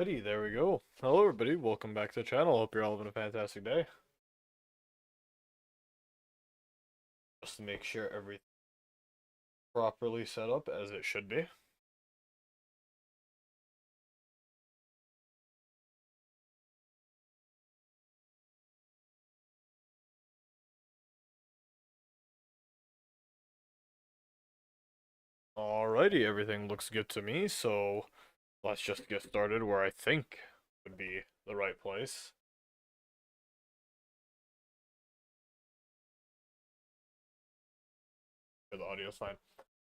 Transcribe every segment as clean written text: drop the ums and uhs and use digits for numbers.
Alrighty, there we go. Hello everybody, welcome back to the channel. Hope you're all having a fantastic day. Just to make sure everything's properly set up as it should be. Alrighty, everything looks good to me, so let's just get started where I think would be the right place. The audio's fine.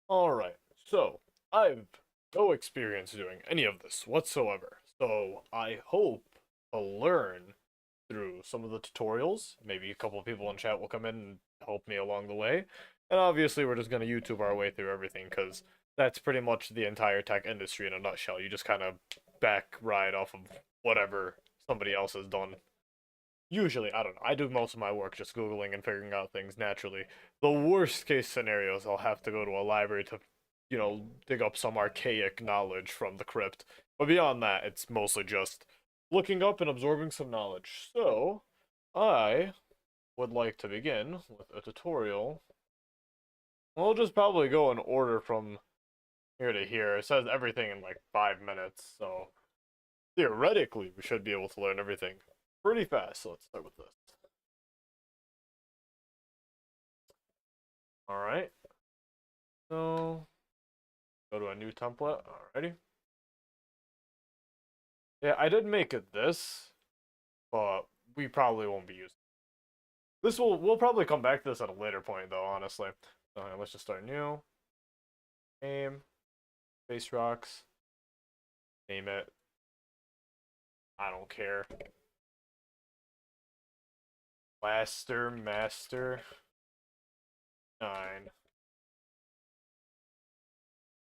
Alright, so I've no experience doing any of this whatsoever, so I hope to learn through some of the tutorials. Maybe a couple of people in chat will come in and help me along the way. And obviously, we're just going to YouTube our way through everything because that's pretty much the entire tech industry in a nutshell. You just kind of back ride off of whatever somebody else has done. Usually, I don't know. I do most of my work just Googling and figuring out things naturally. The worst case scenarios, I'll have to go to a library to, dig up some archaic knowledge from the crypt. But beyond that, it's mostly just looking up and absorbing some knowledge. So, I would like to begin with a tutorial. We'll just probably go in order from here to here. It says everything in like 5 minutes, so theoretically we should be able to learn everything pretty fast. So let's start with this. Alright, so go to a new template. Alrighty. Yeah, I did make it this, but we probably won't be using it. We'll probably come back to this at a later point though, honestly. So let's just start new. Name. Space rocks. Name it. I don't care. Master 9.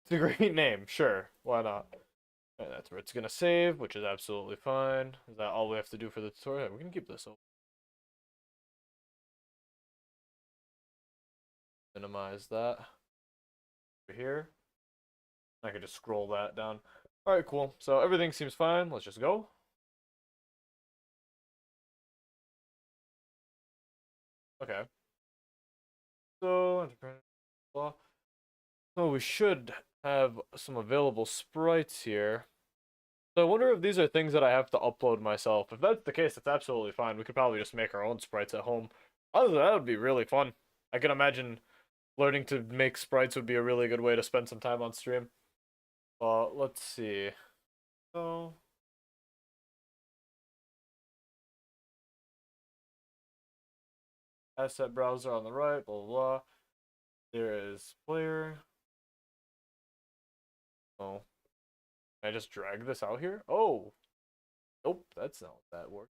It's a great name, sure. Why not? And that's where it's gonna save, which is absolutely fine. Is that all we have to do for the tutorial? We can keep this open. Minimize that. Over here. I can just scroll that down. Alright, cool. So everything seems fine. Let's just go. Okay. So, we should have some available sprites here. So I wonder if these are things that I have to upload myself. If that's the case, it's absolutely fine. We could probably just make our own sprites at home. Other than that would be really fun. I can imagine learning to make sprites would be a really good way to spend some time on stream. Let's see. So, asset browser on the right, blah, blah, blah. There is player. Oh. Can I just drag this out here? Oh! Nope, that's not what that works.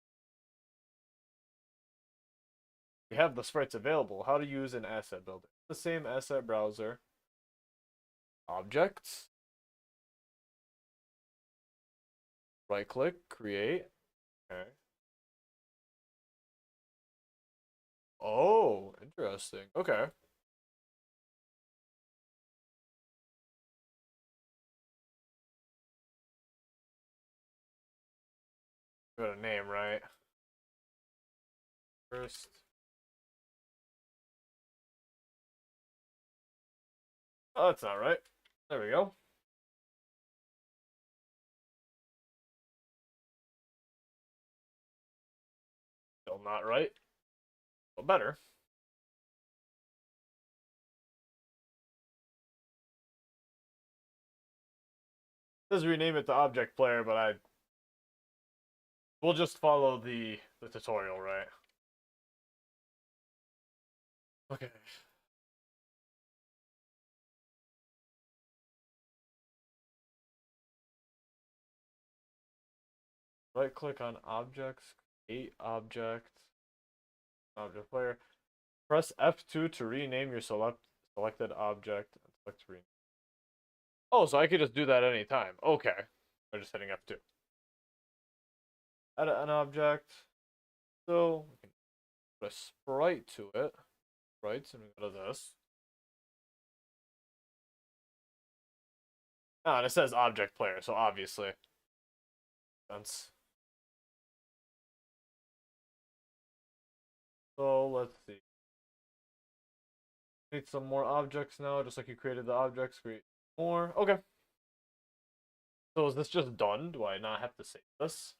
We have the sprites available. How to use an asset builder. The same asset browser. Objects. Right click, create. Okay. Oh, interesting. Okay. Got a name, right? First. Oh, that's not right. There we go. Still not right. But better. It says rename it to object player, but we'll just follow the tutorial, right? Okay. Right click on objects, create object, object player. Press F2 to rename your selected object. Select rename. Oh, so I could just do that anytime. Okay. I'm just hitting F2. Add an object. So we can put a sprite to it. Sprites, and we go to this. Oh, and it says object player, so obviously. sense. So let's see. Need some more objects now, just like you created the objects, create more. Okay. So is this just done? Do I not have to save this?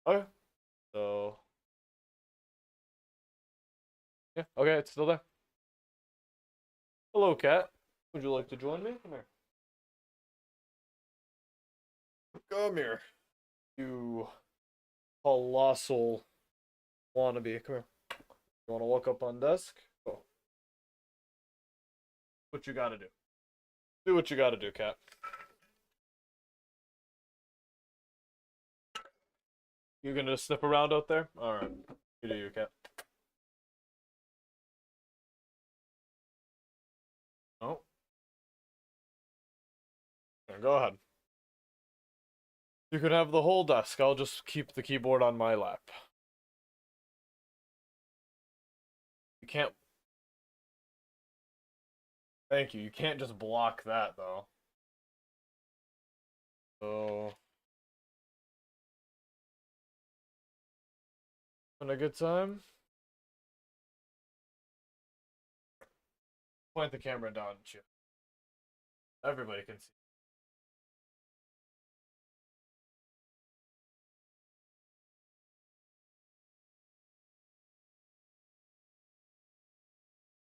Okay. So yeah, okay, it's still there. Hello, cat. Would you like to join me? Come here. Come here. You colossal wannabe. Come here. You wanna walk up on desk? Oh. What you gotta do. Do what you gotta do, cat. You gonna sniff around out there? Alright. You do your cat. Oh. Here, go ahead. You can have the whole desk. I'll just keep the keyboard on my lap. You can't. Thank you. You can't just block that, though. So. Having a good time? Point the camera down, Chip. Everybody can see.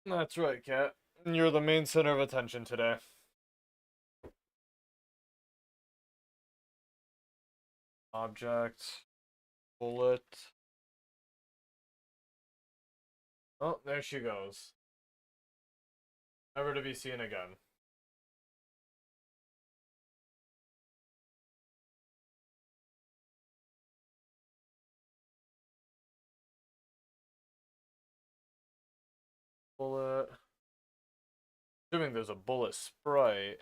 That's right, cat. You're the main center of attention today. Object. Bullet. Oh, there she goes. Never to be seen again. Bullet. Assuming there's a bullet sprite.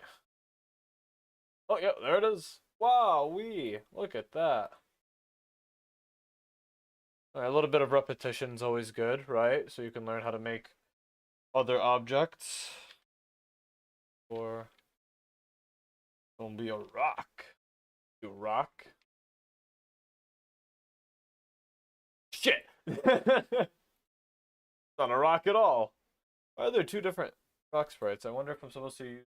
Oh, yeah, there it is. Wow, look at that. All right, a little bit of repetition's always good, right? So you can learn how to make other objects. Or don't be a rock. You rock. Shit. Not a rock at all. Why are there two different rock sprites? I wonder if I'm supposed to use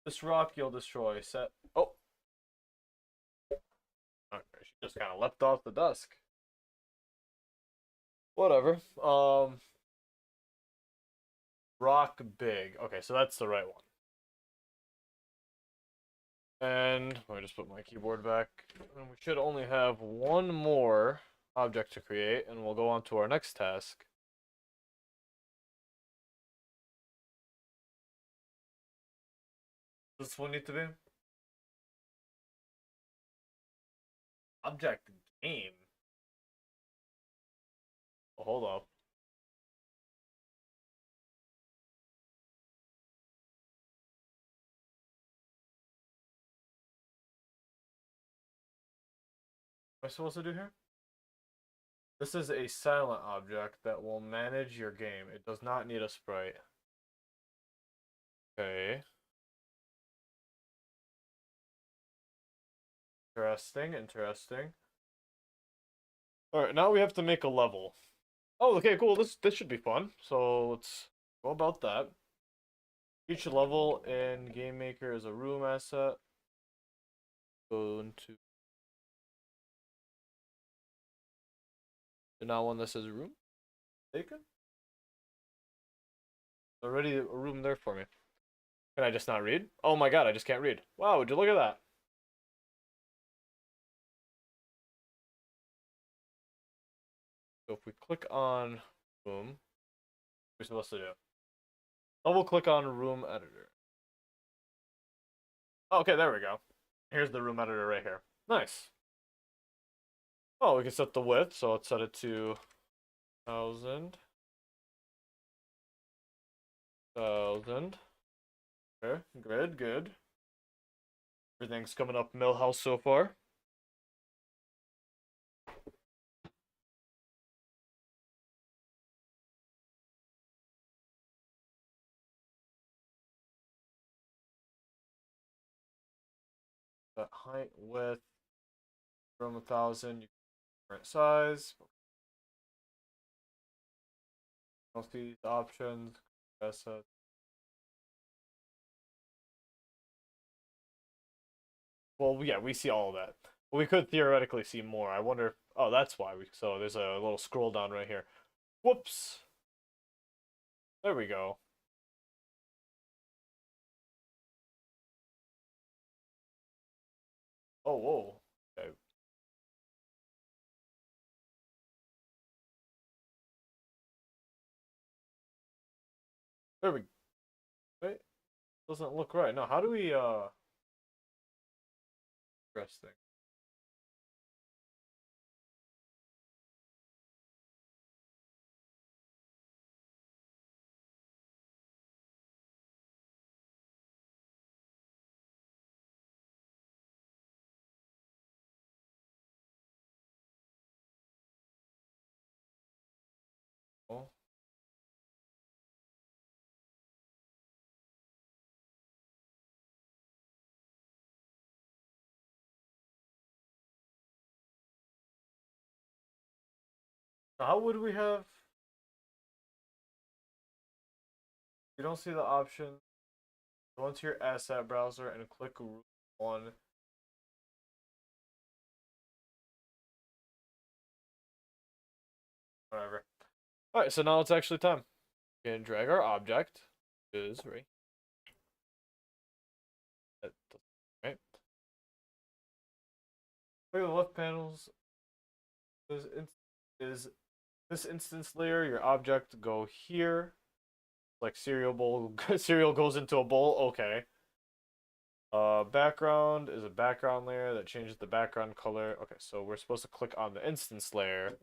this rock you'll destroy. Set. Oh. Okay, she just kind of leapt off the desk. Whatever. Rock big. Okay, so that's the right one. And let me just put my keyboard back. And we should only have one more object to create, and we'll go on to our next task. Does this one need to be? Object game. Oh, hold up. What am I supposed to do here? This is a silent object that will manage your game. It does not need a sprite. Okay. Interesting, interesting. Alright, now we have to make a level. Oh, okay, cool. This should be fun. So let's go about that. Each level in Game Maker is a room asset. Go into now one that says room. Taken. Already a room there for me. Can I just not read? Oh my god, I just can't read. Wow, would you look at that? So if we click on room, what are we supposed to do? Double click on room editor. Oh, okay, there we go. Here's the room editor right here. Nice. Oh, we can set the width, so let's set it to 1000. 1000. Okay, good, good. Everything's coming up Millhouse so far. The height, width, from 1,000, current size. Most of these options. Assets. Well, yeah, we see all of that. But we could theoretically see more. I wonder if, oh, that's why we, so there's a little scroll down right here. Whoops. There we go. Oh, whoa. Okay. There we, wait, doesn't look right. No, how do we, press thing? Oh. How would we have, you don't see the option. Go into your asset browser and click root 1. Whatever. Alright, so now it's actually time. We can drag our object. Is right. Right. Look at the left panels. Is this instance layer, your object go here. Like cereal bowl, cereal goes into a bowl. Okay. Background is a background layer that changes the background color. Okay, so we're supposed to click on the instance layer.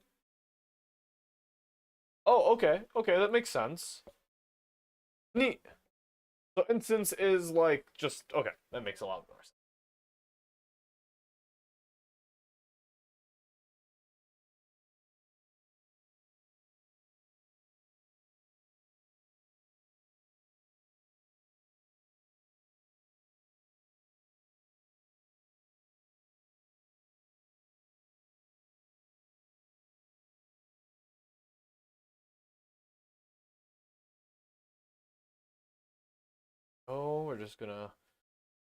Oh, okay. Okay, that makes sense. Neat. So instance is like just okay. That makes a lot more sense. Oh, we're just gonna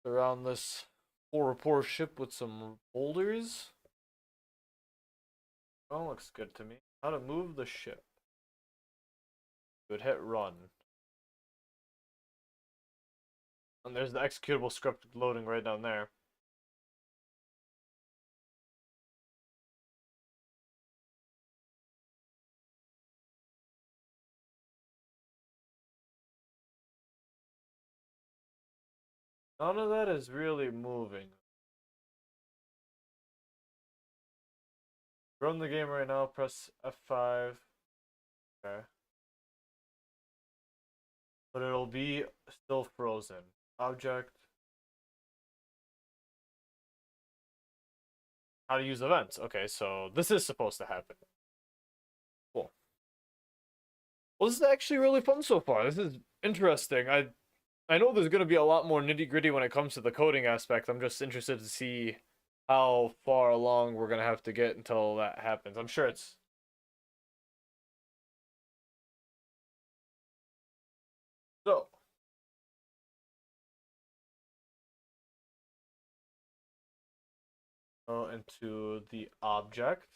surround this poor ship with some boulders. Oh, looks good to me. How to move the ship. Good, hit run. And there's the executable script loading right down there. None of that is really moving. Run the game right now, press F5. Okay. But it'll be still frozen. Object. How to use events. Okay, so this is supposed to happen. Cool. Well, this is actually really fun so far. This is interesting. I know there's gonna be a lot more nitty gritty when it comes to the coding aspect. I'm just interested to see how far along we're gonna have to get until that happens. I'm sure it's so. Go into the object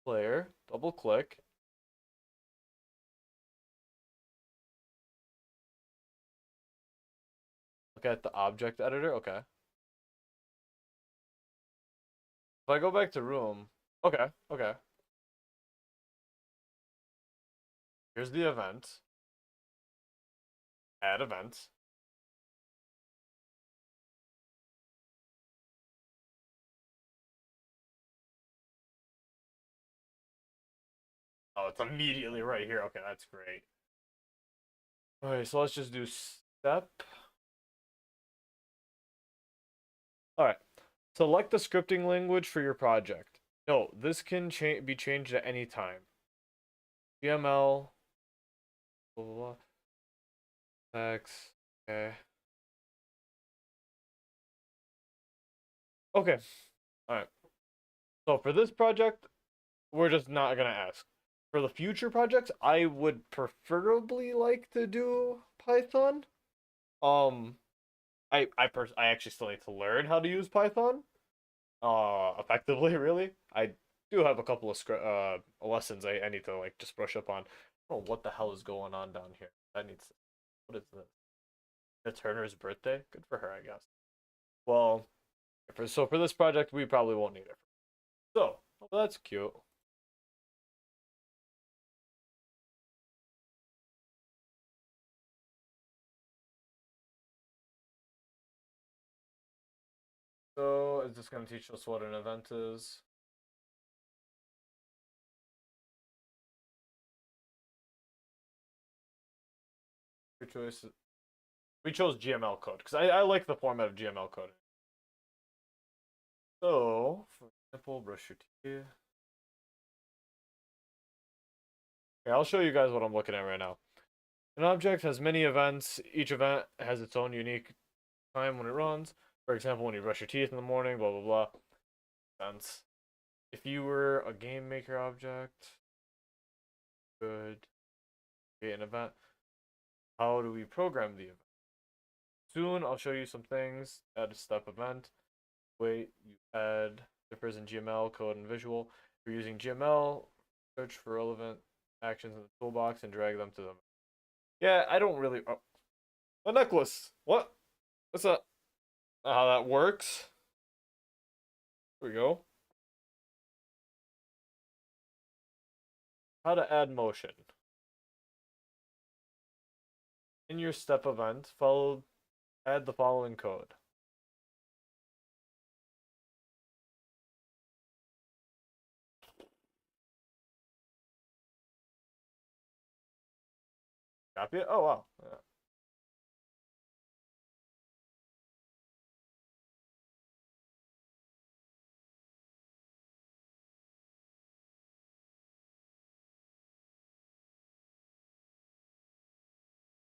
layer, double click. Look at the object editor. Okay. If I go back to room, okay, okay. Here's the event. Add event. Oh, it's immediately right here. Okay, that's great. Okay, so let's just do step. All right. Select the scripting language for your project. No, this can be changed at any time. HTML, blah, blah, blah. Text. Okay. Okay. All right. So for this project, we're just not gonna ask. For the future projects, I would preferably like to do Python. Um, I actually still need to learn how to use Python. Effectively, really. I do have a couple of lessons I need to like just brush up on. I don't know what the hell is going on down here. That needs. What is this? The Turner's birthday. Good for her, I guess. Well, for this project, we probably won't need it. So, well, that's cute. So, is this going to teach us what an event is? Your choice. We chose GML code because I like the format of GML code. So, for example, brush your teeth. Okay, I'll show you guys what I'm looking at right now. An object has many events. Each event has its own unique time when it runs. For example, when you brush your teeth in the morning, blah blah blah. Events. If you were a game maker object, could create an event. How do we program the event? Soon I'll show you some things. Add a step event. Wait, you add differs in GML, code, and visual. If you're using GML, search for relevant actions in the toolbox and drag them to them. Yeah, I don't really. Oh, a necklace. What? What's that? How that works? Here we go. How to add motion. In your step event, add the following code. Copy it? Oh, wow. Yeah.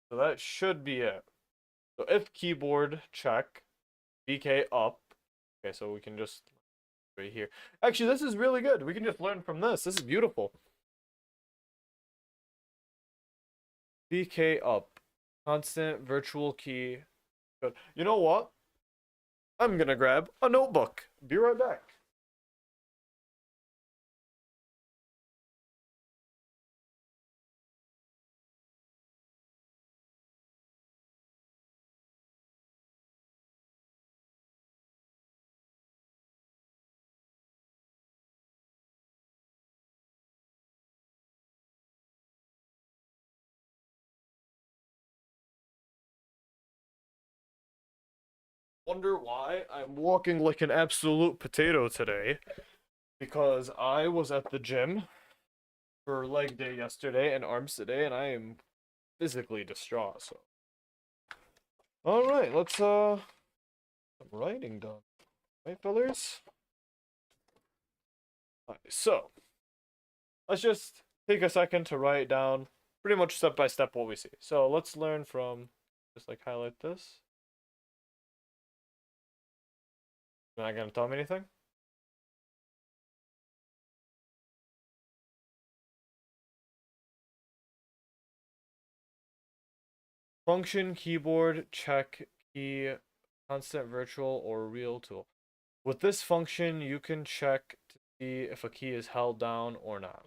So that should be it. So if keyboard check, VK up. Okay, so we can just right here. Actually, this is really good. We can just learn from this. This is beautiful. VK up. Constant virtual key. Good. You know what? I'm gonna grab a notebook. Be right back. Wonder why I'm walking like an absolute potato today? Because I was at the gym for leg day yesterday and arms today, and I am physically distraught. So, all right, let's some writing done, right, fellers? All right, so let's just take a second to write down pretty much step by step what we see. So let's learn from just like highlight this. You're not gonna tell me anything? Function, keyboard, check, key, constant virtual, or real tool. With this function, you can check to see if a key is held down or not.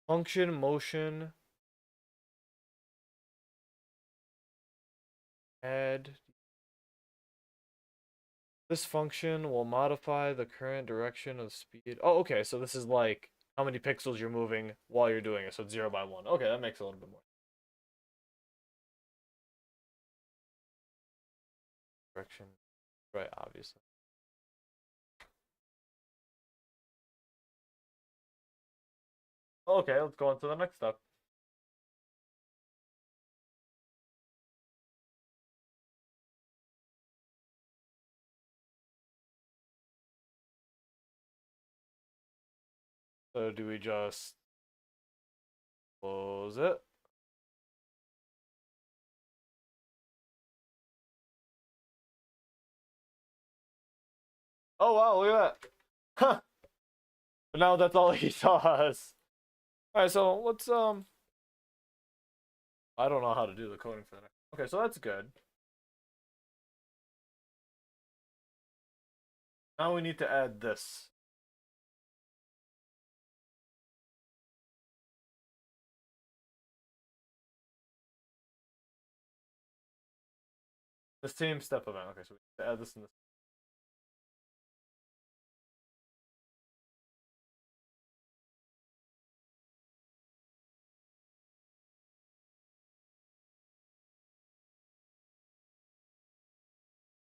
Function, motion, add. This function will modify the current direction of speed. Oh, okay, so this is like how many pixels you're moving while you're doing it. So it's 0 by 1. Okay, that makes a little bit more direction. Right, obviously. Okay, let's go on to the next step. So do we just close it? Oh wow, look at that. Huh. But now that's all he does. Alright, so let's I don't know how to do the coding for that. Okay, so that's good. Now we need to add this. The same step event. Okay, so we need to add this in this.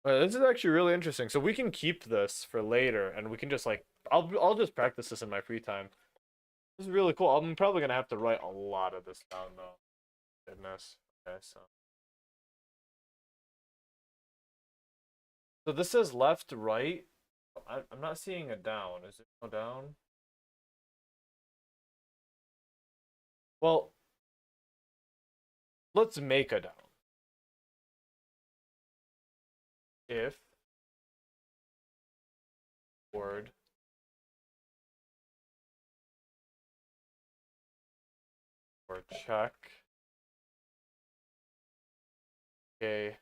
This is actually really interesting. So we can keep this for later, and we can just like I'll just practice this in my free time. This is really cool. I'm probably gonna have to write a lot of this down though. Goodness. Okay, so this says left, right. I'm not seeing a down. Is it no down? Well, let's make a down. If word or check k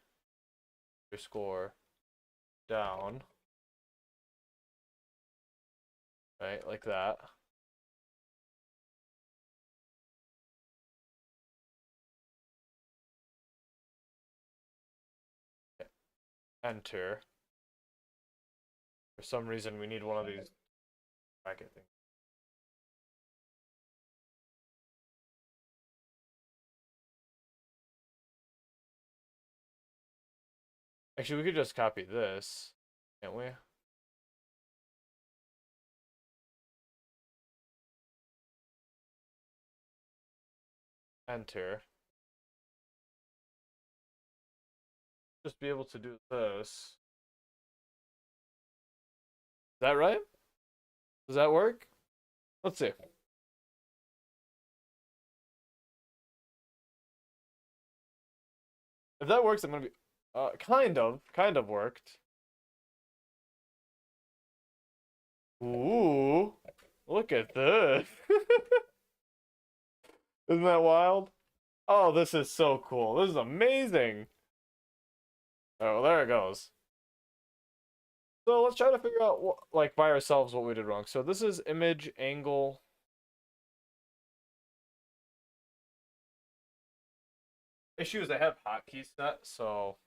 underscore down, right, like that. Enter. For some reason, we need one of these bracket things. Actually, we could just copy this, can't we? Enter. Just be able to do this. Is that right? Does that work? Let's see. If that works, I'm gonna be kind of worked. Ooh, look at this. Isn't that wild? Oh, this is so cool. This is amazing. Oh, there it goes. So let's try to figure out what, like by ourselves what we did wrong. So this is image angle. Issue is I have hotkeys set, so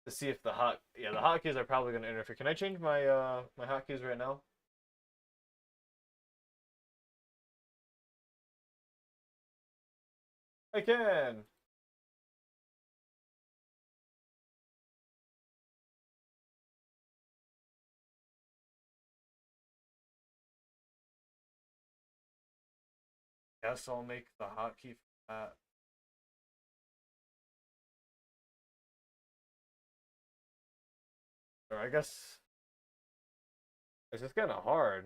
to see if the hotkeys are probably gonna interfere. Can I change my my hotkeys right now? I can. Guess I'll make the hotkey for that. Or I guess it's just kind of hard.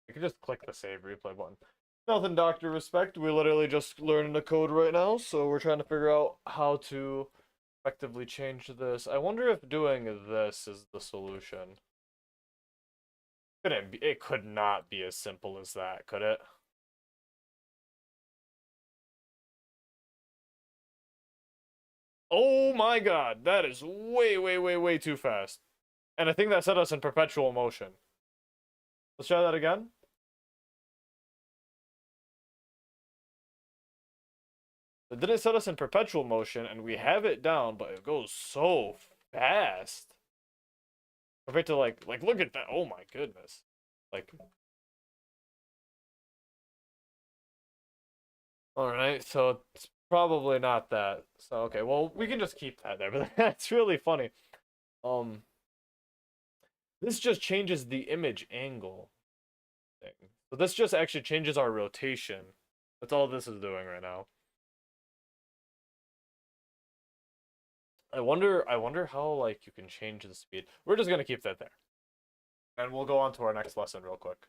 You can just click the save replay button. Nothing, Doctor Respect. We literally just learning the code right now, so we're trying to figure out how to effectively change this. I wonder if doing this is the solution. Couldn't be, it could not be as simple as that, could it? Oh my god, that is way, way, way, way too fast. And I think that set us in perpetual motion. Let's try that again. It didn't set us in perpetual motion, and we have it down, but it goes so fast. Compared to like look at that. Oh my goodness. Like alright, so it's probably not that. So okay, well we can just keep that there, but that's really funny. Um this just changes the image angle thing. So this just actually changes our rotation. That's all this is doing right now. I wonder how like you can change the speed. We're just gonna keep that there. And we'll go on to our next lesson real quick.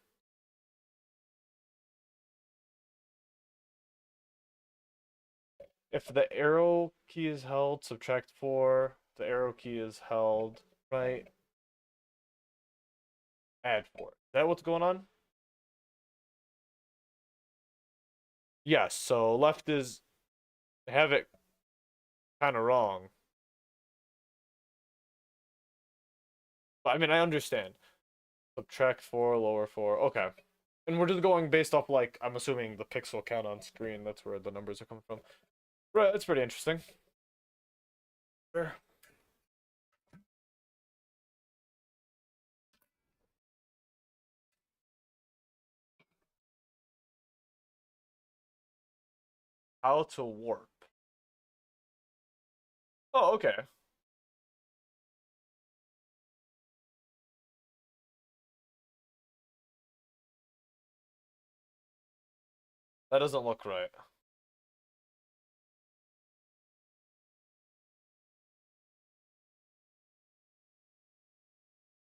If the arrow key is held, subtract 4. The arrow key is held, right? Add 4. Is that what's going on? Yes, so left is have it kind of wrong. But I mean, I understand. Subtract 4, lower 4. Okay. And we're just going based off, like, I'm assuming the pixel count on screen. That's where the numbers are coming from. Right, that's pretty interesting. Sure. How to warp. Oh, okay. That doesn't look right.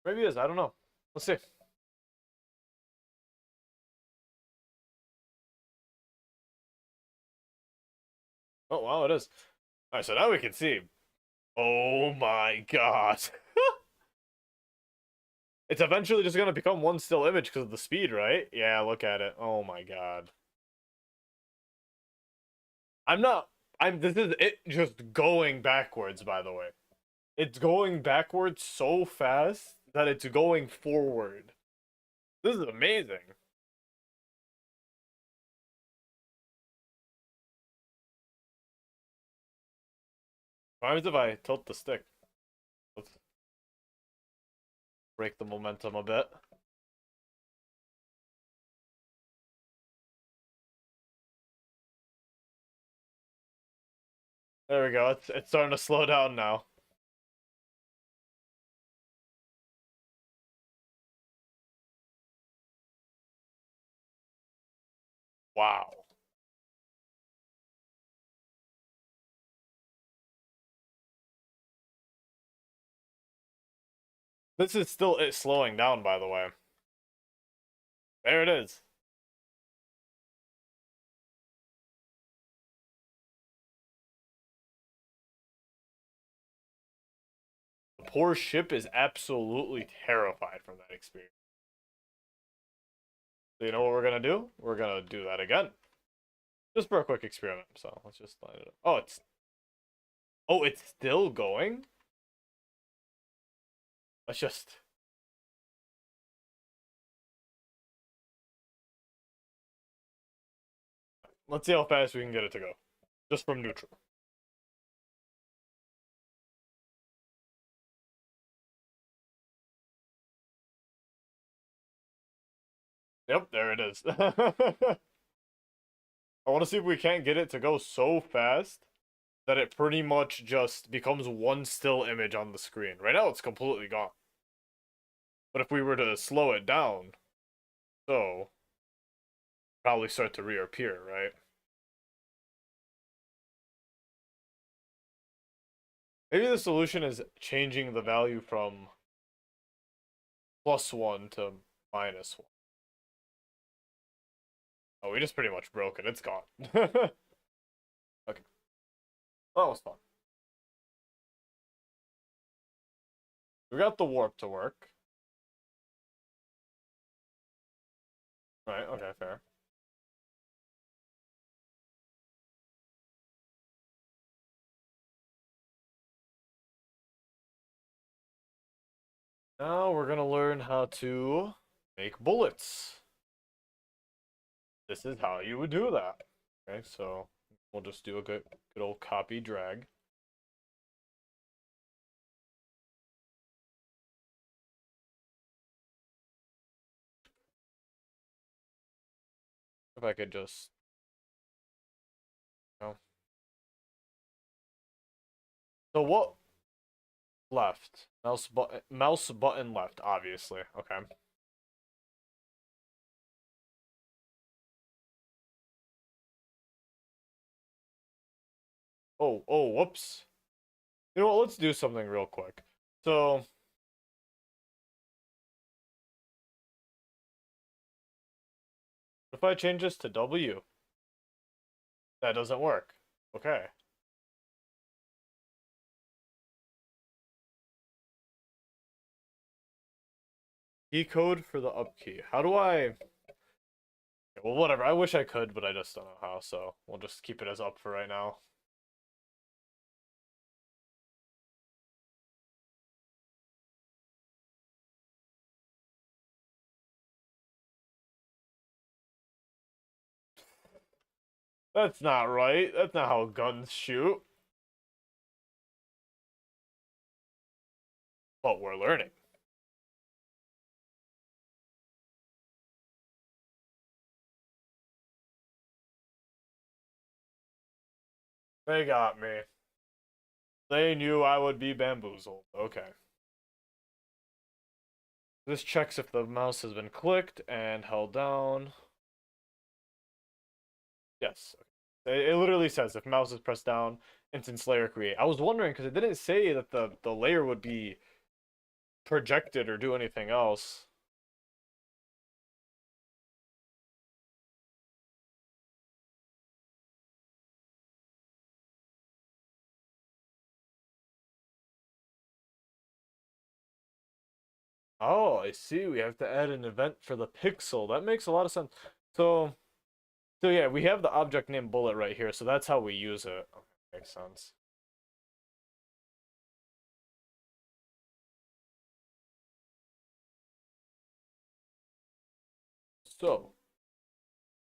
Maybe it is. I don't know. Let's see. Oh, wow, it is. Alright, so now we can see. Oh my god. It's eventually just gonna become one still image because of the speed, right? Yeah, look at it. Oh my god. I'm not. This is it just going backwards, by the way. It's going backwards so fast that it's going forward. This is amazing. What happens if I tilt the stick? Let's break the momentum a bit. There we go. It's starting to slow down now. Wow. This is still it slowing down, by the way. There it is. The poor ship is absolutely terrified from that experience. So you know what we're gonna do? We're gonna do that again. Just for a quick experiment. So let's just line it up. Oh, it's still going? Let's just let's see how fast we can get it to go. Just from neutral. Yep, there it is. I want to see if we can't get it to go so fast that it pretty much just becomes one still image on the screen. Right now it's completely gone. But if we were to slow it down, so probably start to reappear, right? Maybe the solution is changing the value from +1 to -1. Oh, we just pretty much broke it. It's gone. Okay. That was fun. We got the warp to work. Right, okay, fair. Now we're gonna learn how to make bullets. This is how you would do that. Okay, so we'll just do a good old copy drag. If I could just, you know. So what left? Mouse button left, obviously. Okay. Oh, whoops. You know what? Let's do something real quick. So if I change this to W, that doesn't work. Okay. Key code for the up key. How do I? Well, whatever. I wish I could, but I just don't know how. So we'll just keep it as up for right now. That's not right. That's not how guns shoot. But we're learning. They got me. They knew I would be bamboozled. Okay. This checks if the mouse has been clicked and held down. Yes. It literally says if mouse is pressed down, instance layer create. I was wondering because it didn't say that the layer would be projected or do anything else. Oh, I see. We have to add an event for the pixel. That makes a lot of sense. So, so yeah, we have the object name bullet right here, so that's how we use it. Okay, makes sense. So,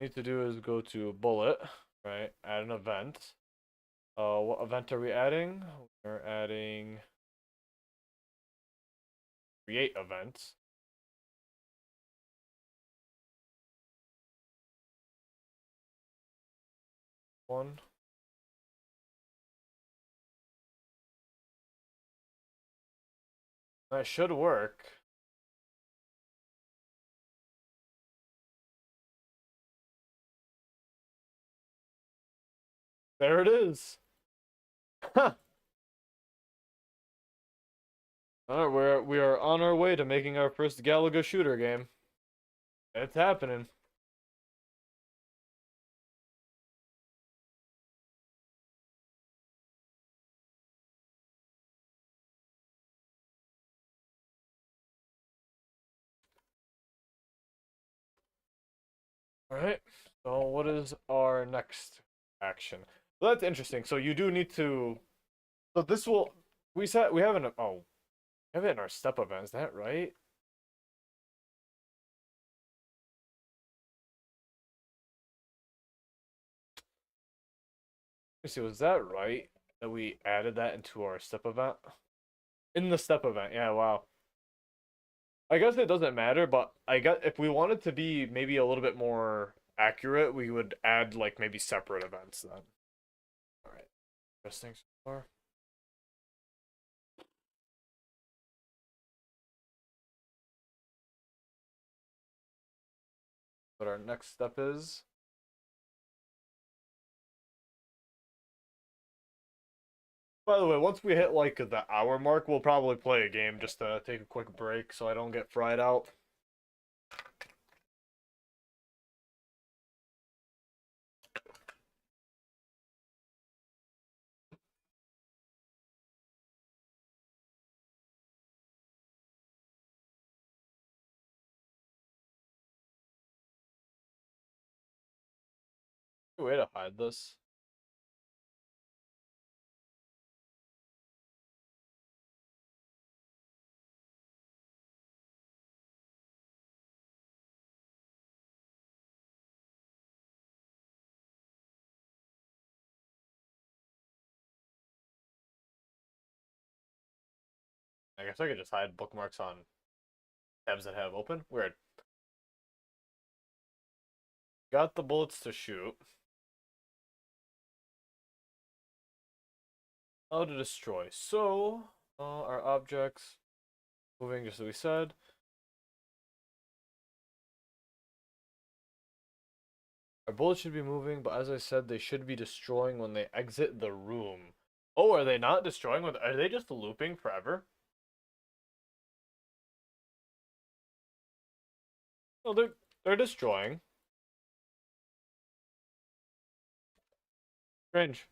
need to do is go to bullet, right? Add an event. What event are we adding? We're adding create event. One. That should work. There it is. Huh. All right, we are on our way to making our first Galaga shooter game. It's happening. All right. So what is our next action? Well, that's interesting. So you do need to. So this will. We said we have an. Oh, we have it in our step event. Is that right? Let me see. Was that right that we added that into our step event? In the step event. Yeah. Wow. I guess it doesn't matter, but I guess if we wanted to be maybe a little bit more accurate, we would add like maybe separate events then. All right. Interesting so far. What our next step is. By the way, once we hit like the hour mark, we'll probably play a game just to take a quick break so I don't get fried out. Way to hide this. I guess I could just hide bookmarks on tabs that have open. Weird. Got the bullets to shoot. How to destroy. So, our objects moving just as we said. Our bullets should be moving, but as I said, they should be destroying when they exit the room. Oh, are they not destroying? Are they just looping forever? No, they're destroying. Strange.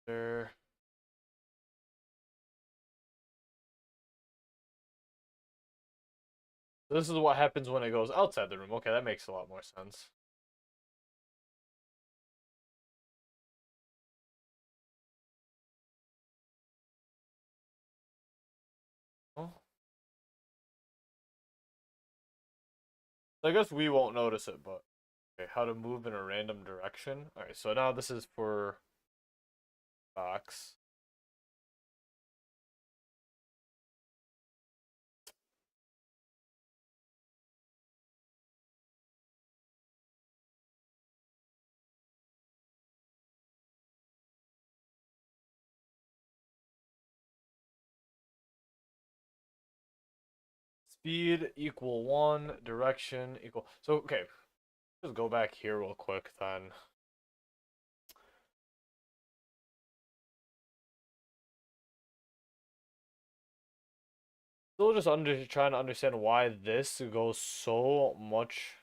There. This is what happens when it goes outside the room. Okay, that makes a lot more sense. Oh. I guess we won't notice it, but okay, how to move in a random direction. All right, so now this is for box. Speed equal 1, direction equal. So, okay, just go back here real quick then. Still just trying to understand why this goes so much.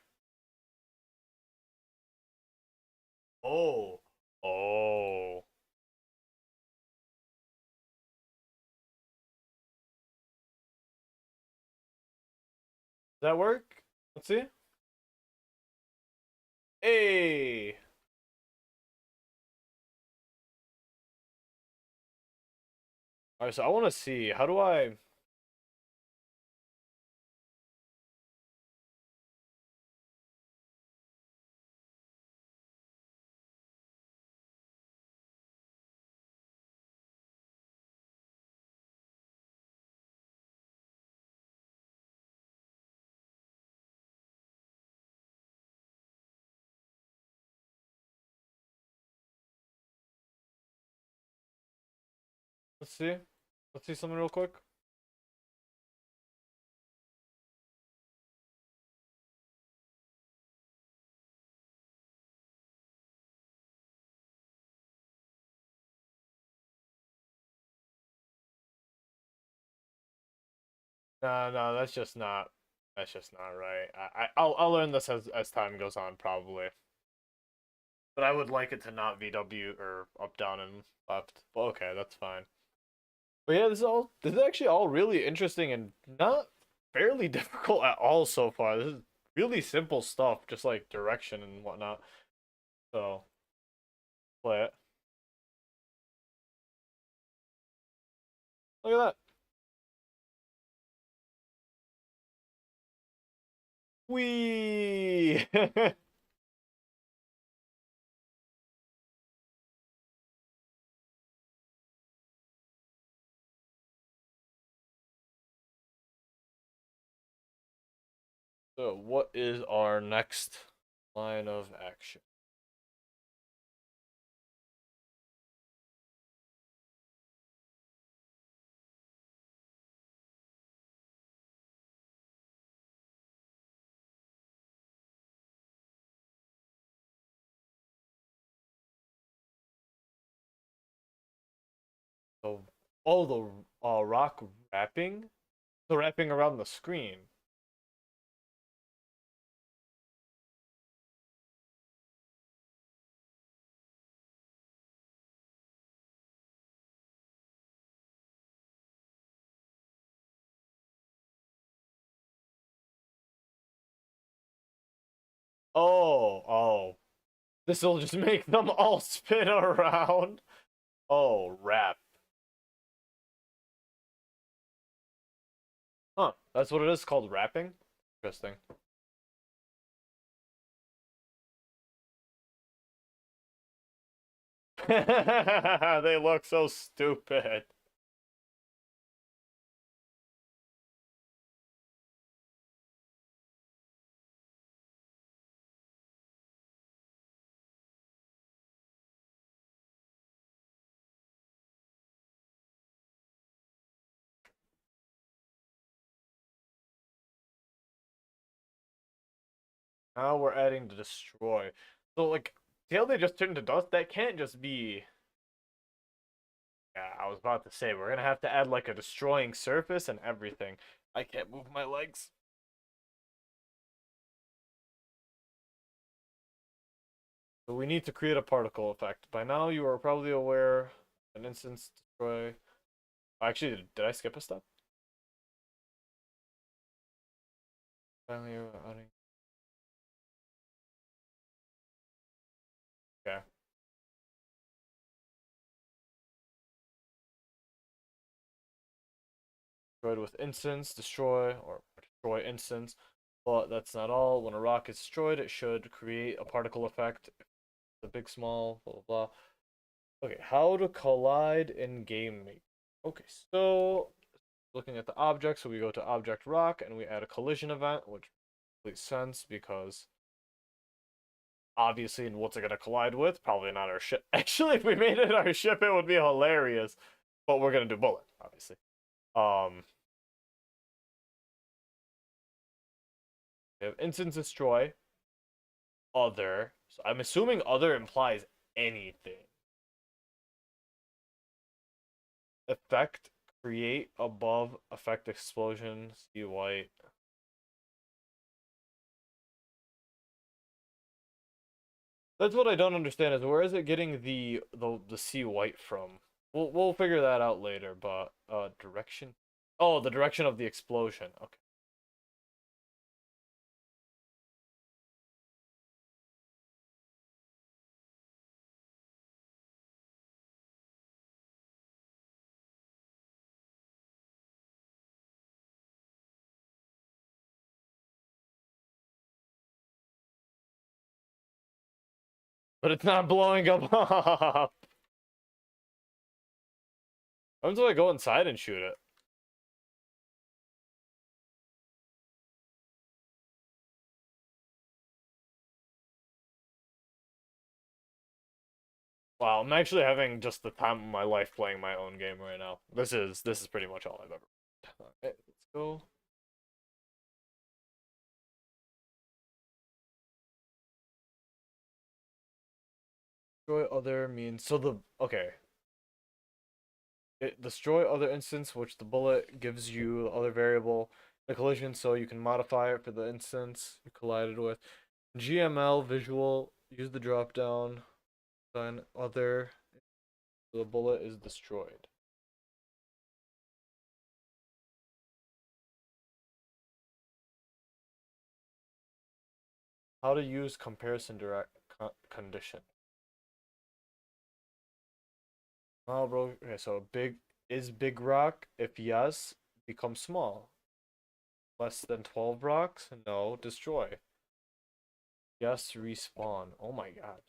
Oh. Oh. Does that work? Let's see. Hey. Alright, so I want to see. How do I. Let's see. Let's see something real quick. Nah, no, that's just not. That's just not right. I'll learn this as time goes on, probably. But I would like it to not VW or up, down, and left. But okay, that's fine. But yeah, this is actually all really interesting and not fairly difficult at all so far. This is really simple stuff, just like direction and whatnot. So play it. Look at that. Whee! So what is our next line of action? So oh, the rock wrapping? The wrapping around the screen. Oh, oh. This will just make them all spin around. Oh, wrap. Huh. That's what it is called wrapping? Interesting. They look so stupid. Now we're adding to destroy. So like, see how they just turned to dust? That can't just be. Yeah, I was about to say we're gonna have to add like a destroying surface and everything. I can't move my legs. So we need to create a particle effect. By now you are probably aware An instance destroy. Actually, did I skip a step? Finally, adding. Okay. Destroyed with instance, destroy, or destroy instance. But that's not all. When a rock is destroyed, it should create a particle effect. The big, small, blah, blah, blah. Okay, how to collide in game make. Okay, so looking at the object, so we go to object rock and we add a collision event, which makes sense because obviously, and what's it gonna collide with? Probably not our ship. Actually, if we made it our ship, it would be hilarious. But we're gonna do bullet, obviously. Um, we have instance destroy, other. So I'm assuming other implies anything. Effect, create, above, effect explosion, see white. That's what I don't understand is where is it getting the sea white from? We'll figure that out later, but direction. Oh, the direction of the explosion. Okay. But it's not blowing up. What happens if I go inside and shoot it? Wow, I'm actually having just the time of my life playing my own game right now. This is pretty much all I've ever. Alright, let's go. Destroy other means so the okay. It destroy other instance which the bullet gives you other variable the collision so you can modify it for the instance you collided with. GML visual use the drop down then other so the bullet is destroyed. How to use comparison direct condition. Oh, bro. Okay, so big is big rock. If yes, become small. Less than 12 rocks? No, destroy. Yes, respawn. Oh my god.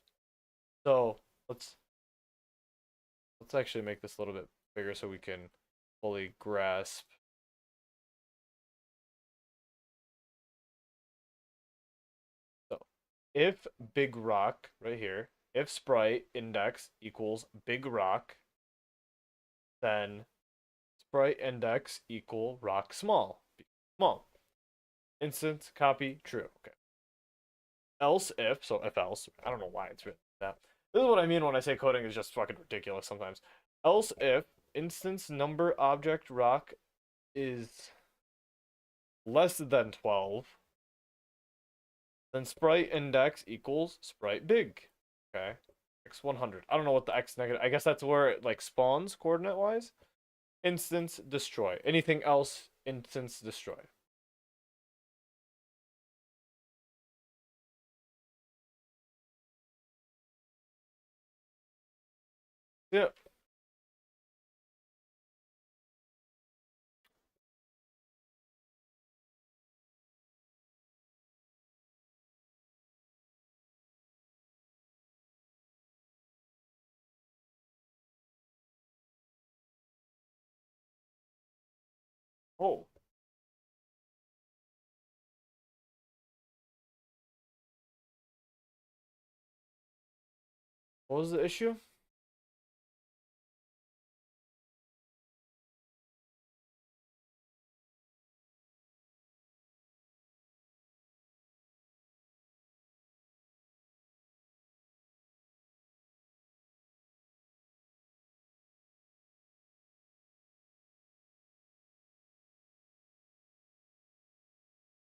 So let's actually make this a little bit bigger so we can fully grasp. So if big rock right here, if sprite index equals big rock, then sprite index equal rock small. Small. Instance copy true. Okay. Else if, so if else, I don't know why it's written like that. This is what I mean when I say coding is just fucking ridiculous sometimes. Else if instance number object rock is less than 12, then sprite index equals sprite big. Okay. X100. I don't know what the X negative, I guess that's where it like spawns coordinate wise. Instance destroy. Anything else, instance destroy. Yeah. Oh. What was the issue?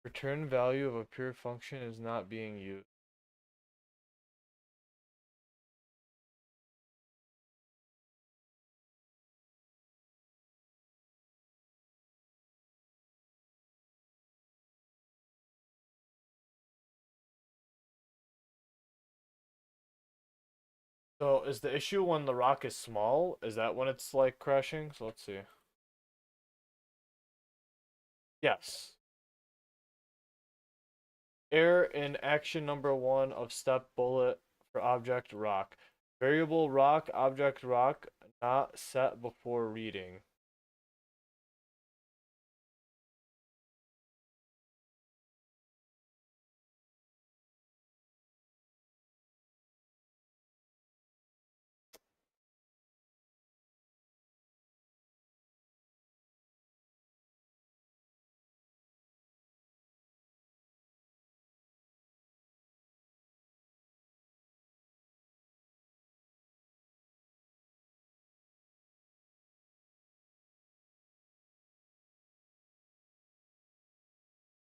Return value of a pure function is not being used. So is the issue when the rock is small? Is that when it's like crashing? So let's see. Yes. Error in action number one of step bullet for object rock. Variable rock, object rock, not set before reading.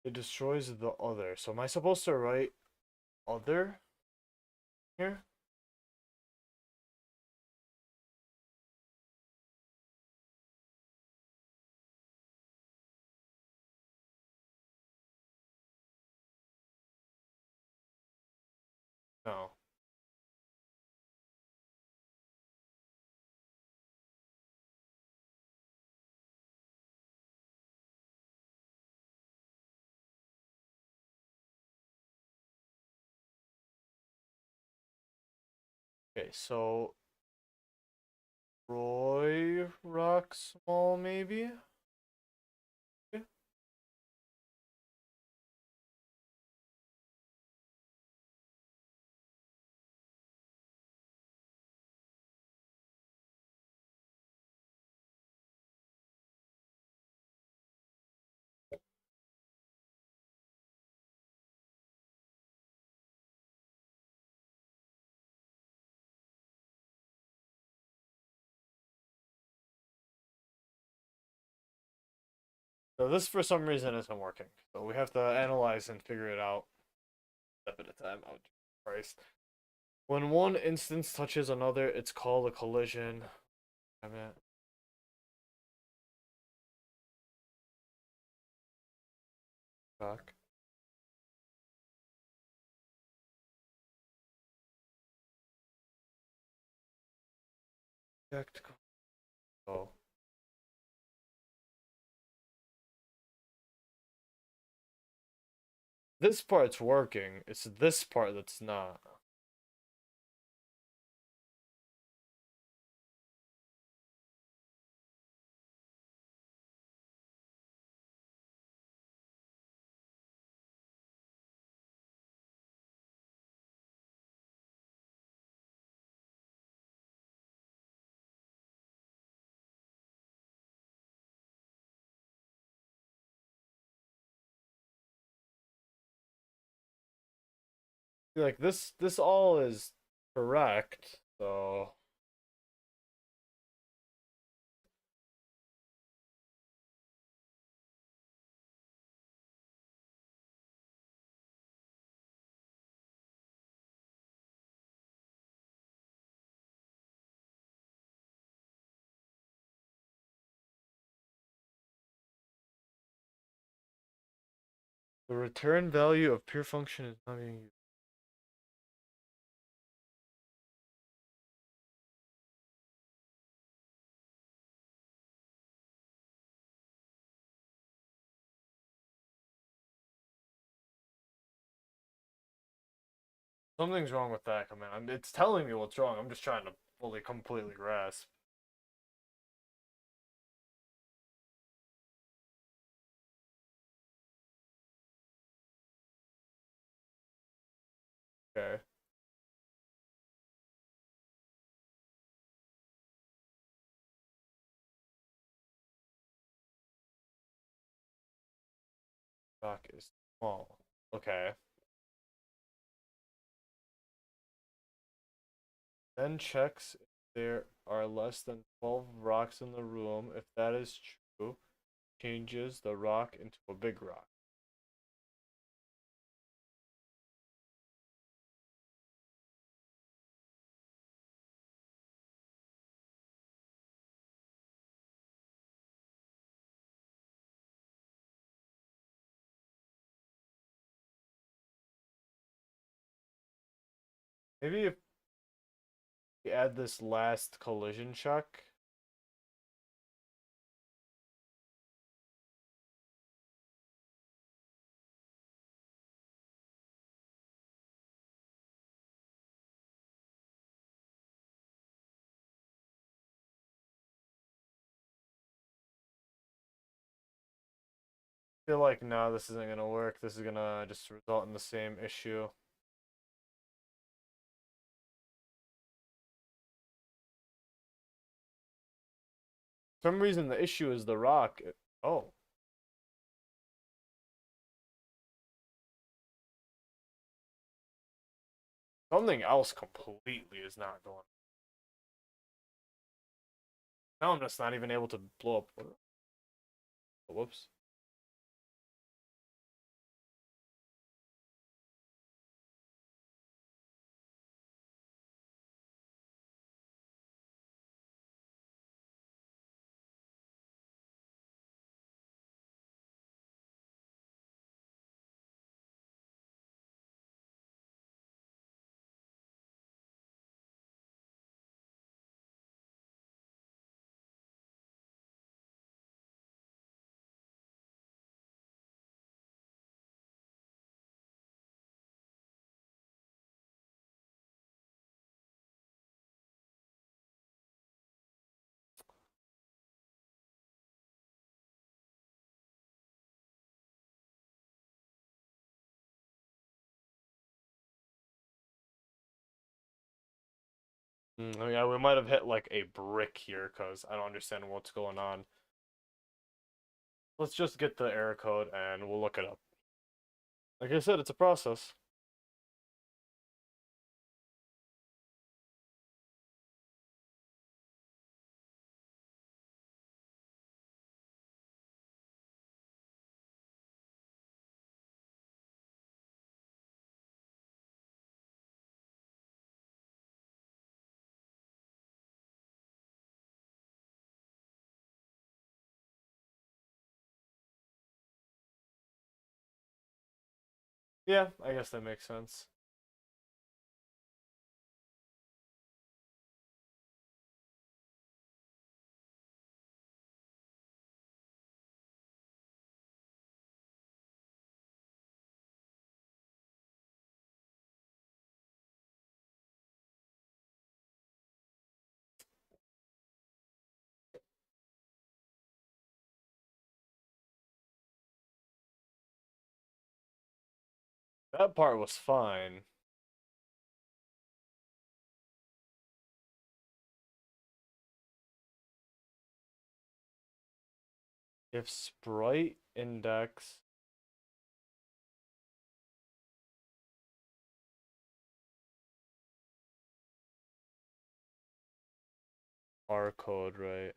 It destroys the other. So am I supposed to write other here? No. Okay, so Roy rock small maybe? Okay. So this for some reason isn't working. So we have to analyze and figure it out step at a time. Oh, Christ. When one instance touches another, it's called a collision. Damn it. Fuck. Oh. This part's working. It's this part that's not. Like this all is correct. So the return value of pure function is not being used. Something's wrong with that command. It's telling me what's wrong. I'm just trying to fully completely grasp. Okay. Rock is small. Okay. Then checks if there are less than 12 rocks in the room. If that is true, changes the rock into a big rock. Maybe if We add this last collision check. I feel like no, this isn't gonna work. This is gonna just result in the same issue. For some reason, the issue is the rock. Oh, something else completely is not going. Now I'm just not even able to blow up. Whoops. Yeah, we might have hit like a brick here because I don't understand what's going on. Let's just get the error code and we'll look it up. Like I said, it's a process. Yeah, I guess that makes sense. That part was fine. If sprite index barcode, right?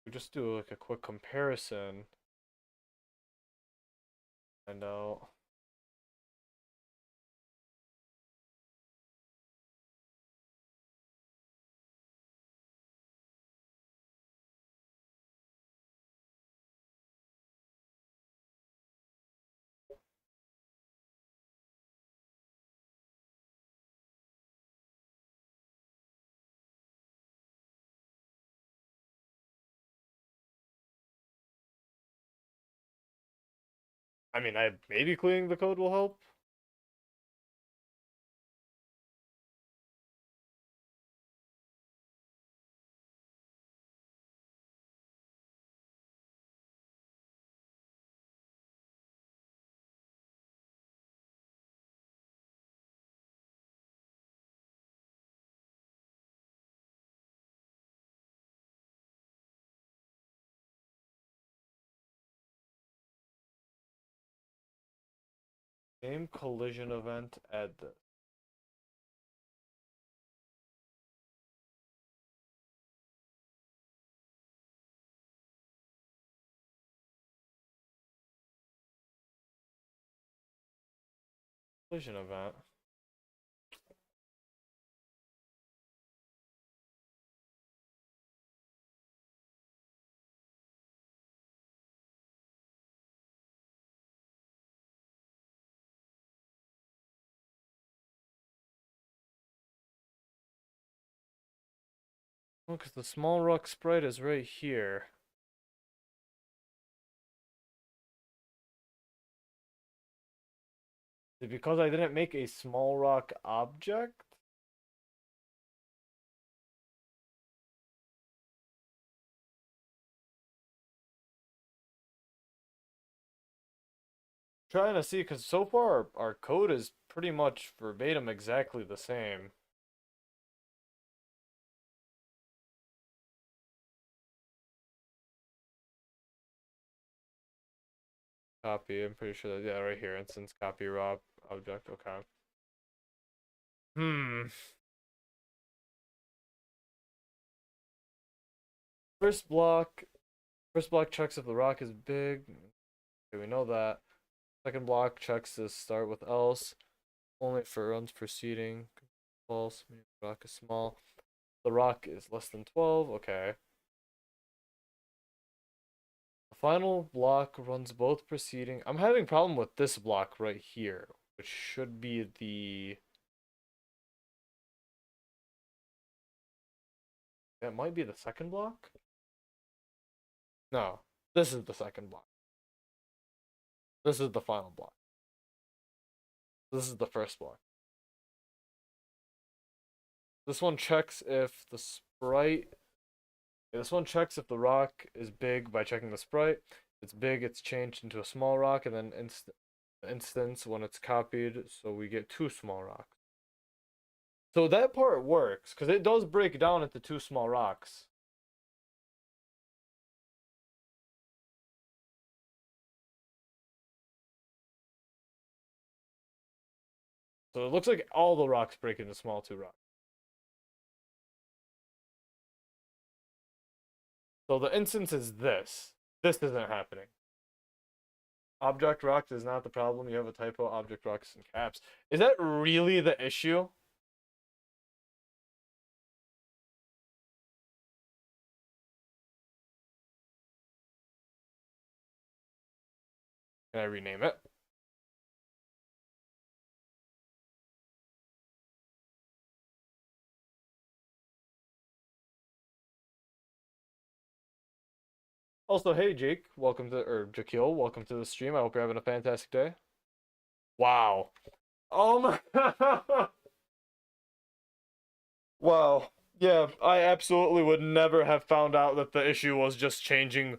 We just do like a quick comparison and I mean, I maybe cleaning the code will help. Same collision event, add this. Collision event. Well, because the small rock sprite is right here. Is it because I didn't make a small rock object? Trying to see, because so far our code is pretty much verbatim exactly the same. Copy, I'm pretty sure that, yeah, right here, instance copy raw object, okay. Hmm. First block, first block checks if the rock is big. Okay, we know that. Second block checks to start with else. Only for runs preceding. False, meaning the rock is small. The rock is less than 12, okay. The final block runs both preceding. I'm having problem with this block right here, which should be the. That might be the second block? No, this is the second block. This is the final block. This is the first block. This one checks if the sprite. This one checks if the rock is big by checking the sprite. If it's big, it's changed into a small rock, and then instance when it's copied, so we get two small rocks. So that part works because it does break down into two small rocks. So it looks like all the rocks break into small two rocks. So the instance is this. This isn't happening. Object rocks is not the problem. You have a typo. Object rocks in caps. Is that really the issue? Can I rename it? Also, hey Jake, welcome to or Jakil, welcome to the stream. I hope you're having a fantastic day. Wow. Oh my. Wow. Yeah, I absolutely would never have found out that the issue was just changing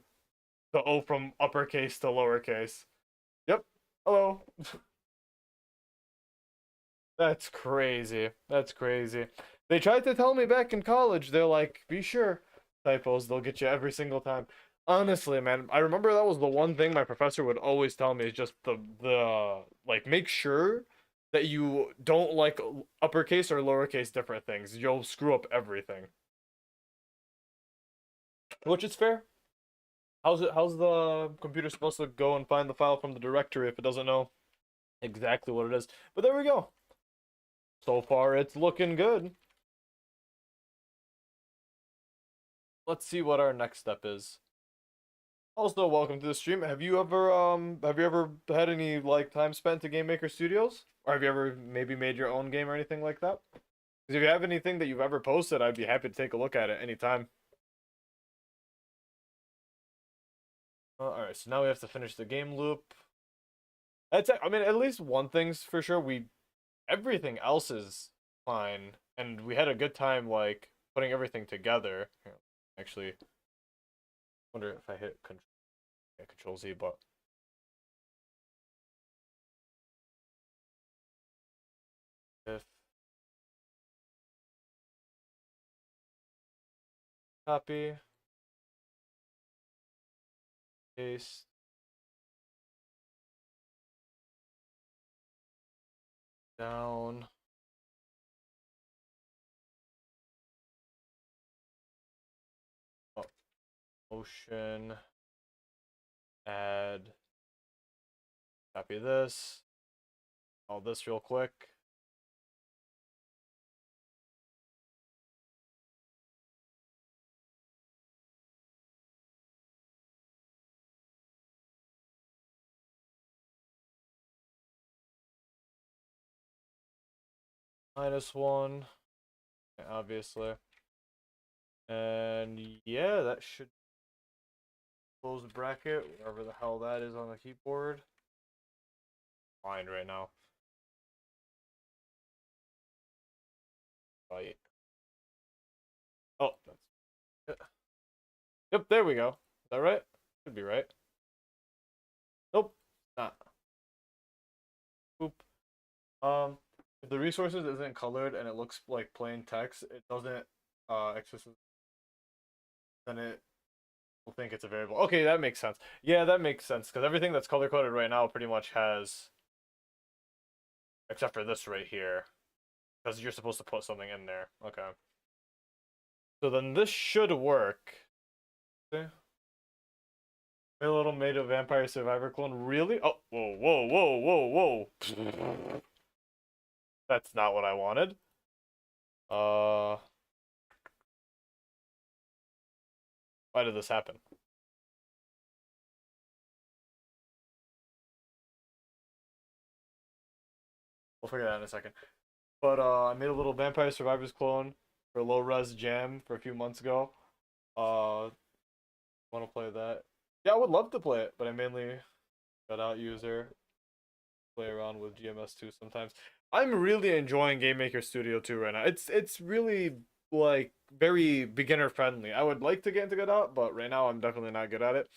the O from uppercase to lowercase. Yep. Hello. That's crazy. That's crazy. They tried to tell me back in college, they're like, be sure, typos, they'll get you every single time. Honestly, man, I remember that was the one thing my professor would always tell me is just the like make sure that you don't like uppercase or lowercase different things. You'll screw up everything. Which is fair. How's the computer supposed to go and find the file from the directory if it doesn't know exactly what it is? But there we go. So far it's looking good. Let's see what our next step is. Also, welcome to the stream. Have you ever had any like time spent at Game Maker Studios? Or have you ever maybe made your own game or anything like that? Because if you have anything that you've ever posted, I'd be happy to take a look at it anytime. Alright, so now we have to finish the game loop. I mean, at least one thing's for sure. Everything else is fine, and we had a good time like putting everything together. Here, actually, wonder if I hit Control Z, but if copy, paste, down, oh, motion, add, copy this, all this real quick. -1, obviously. And yeah, that should close the bracket, wherever the hell that is on the keyboard. Fine right now. Right. Oh, that's it. Yep, there we go. Is that right? Should be right. Nope, not. Oop. If the resources isn't colored and it looks like plain text, it doesn't exist. Then it will think it's a variable. Okay, that makes sense. Yeah, that makes sense because everything that's color coded right now pretty much has, except for this right here, because you're supposed to put something in there. Okay. So then this should work. Okay. A little made of Vampire Survivor clone. Really? Oh, whoa, whoa, whoa, whoa, whoa. That's not what I wanted. Why did this happen? We'll figure that out in a second. But I made a little Vampire Survivors clone for low res jam for a few months ago. Want to play that? Yeah, I would love to play it, but I mainly got out user, play around with GMS2 sometimes. I'm really enjoying Game Maker Studio 2 right now. It's really like very beginner friendly. I would like to get into Get Out, but right now I'm definitely not good at it.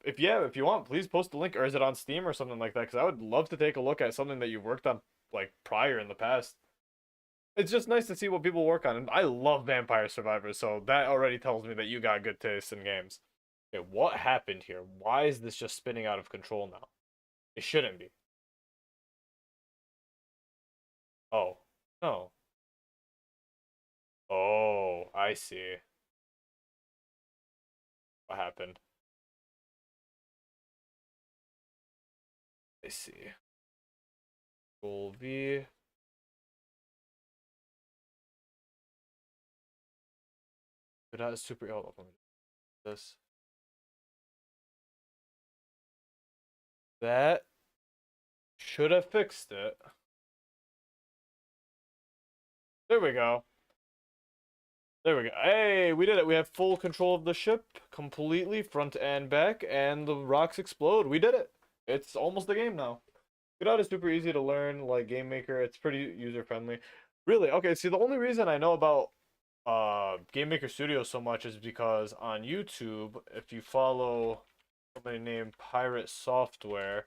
If you want, please post the link, or is it on Steam or something like that? Because I would love to take a look at something that you've worked on like prior in the past. It's just nice to see what people work on, and I love Vampire Survivors, so that already tells me that you got good taste in games. Okay, what happened here? Why is this just spinning out of control now? It shouldn't be. Oh, no. Oh, I see. What happened? I see. Control V. But that is super. Oh, let me do this. That should have fixed it. There we go. There we go. Hey, we did it. We have full control of the ship completely, front and back, and the rocks explode. We did it. It's almost a game now. Godot is super easy to learn, like Game Maker. It's pretty user friendly. Really, okay, see the only reason I know about Game Maker Studio so much is because on YouTube, if you follow somebody named Pirate Software,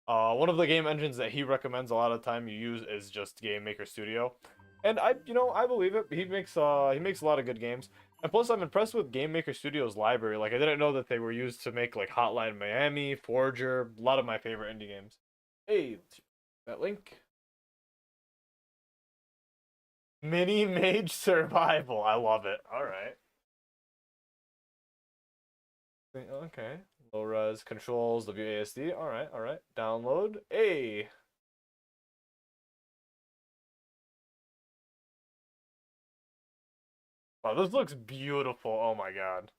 one of the game engines that he recommends a lot of the time you use is just Game Maker Studio. And I believe it. He makes a lot of good games. And plus I'm impressed with Game Maker Studio's library. Like I didn't know that they were used to make like Hotline Miami, Forger, a lot of my favorite indie games. Hey, that link. Mini Mage Survival. I love it. All right. Okay. Low res controls WASD. All right. All right. Download. Hey. Wow, this looks beautiful. Oh my god.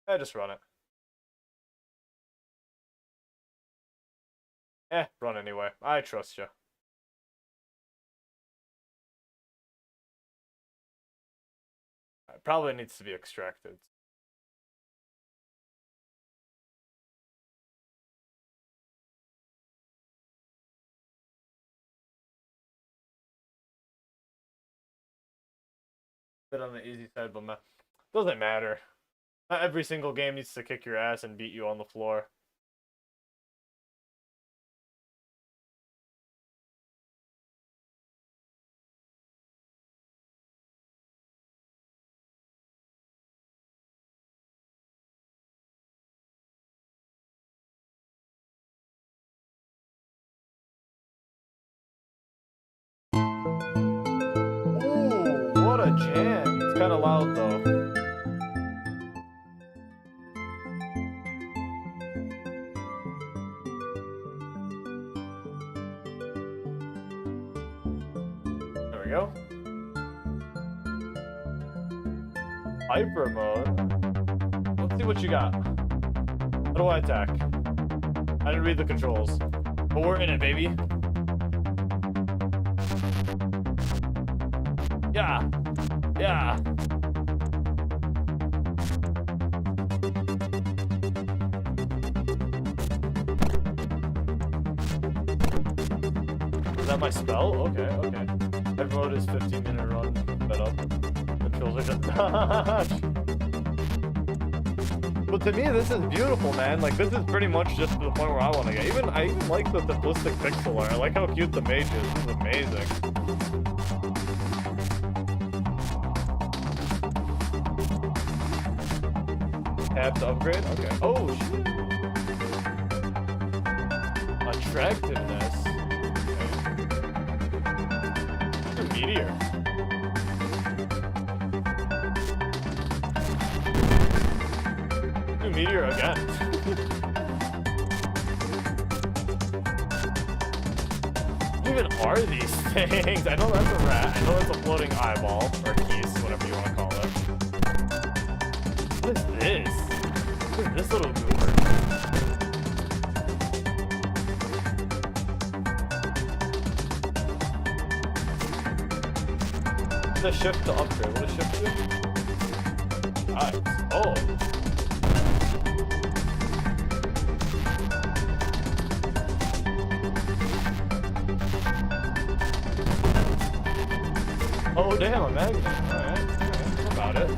I just run it. Run anyway. I trust you. It probably needs to be extracted. Bit on the easy side, but doesn't matter. Not every single game needs to kick your ass and beat you on the floor. Ooh, what a jam. It's kind of loud though. go. Hyper mode. Let's see what you got. How do I attack? I didn't read the controls. But we're in it, baby. Yeah. Yeah. Is that my spell? Okay, okay. Hyper mode is 15-minute run. Sped up. Controls are just But to me, this is beautiful, man. Like, this is pretty much just to the point where I want to get. I even like the simplistic pixel art. I like how cute the mage is. This is amazing. Tab to upgrade? Okay. Oh, shit. Attractiveness. Okay. A meteor. Meteor again. What even are these things? I know that's a rat. I know that's a floating eyeball, or keys, whatever you want to call it. What is this? What is this little goober? The shift to upgrade. What does shift do? Nice. Oh. Oh damn, a magnet. Alright, how about it?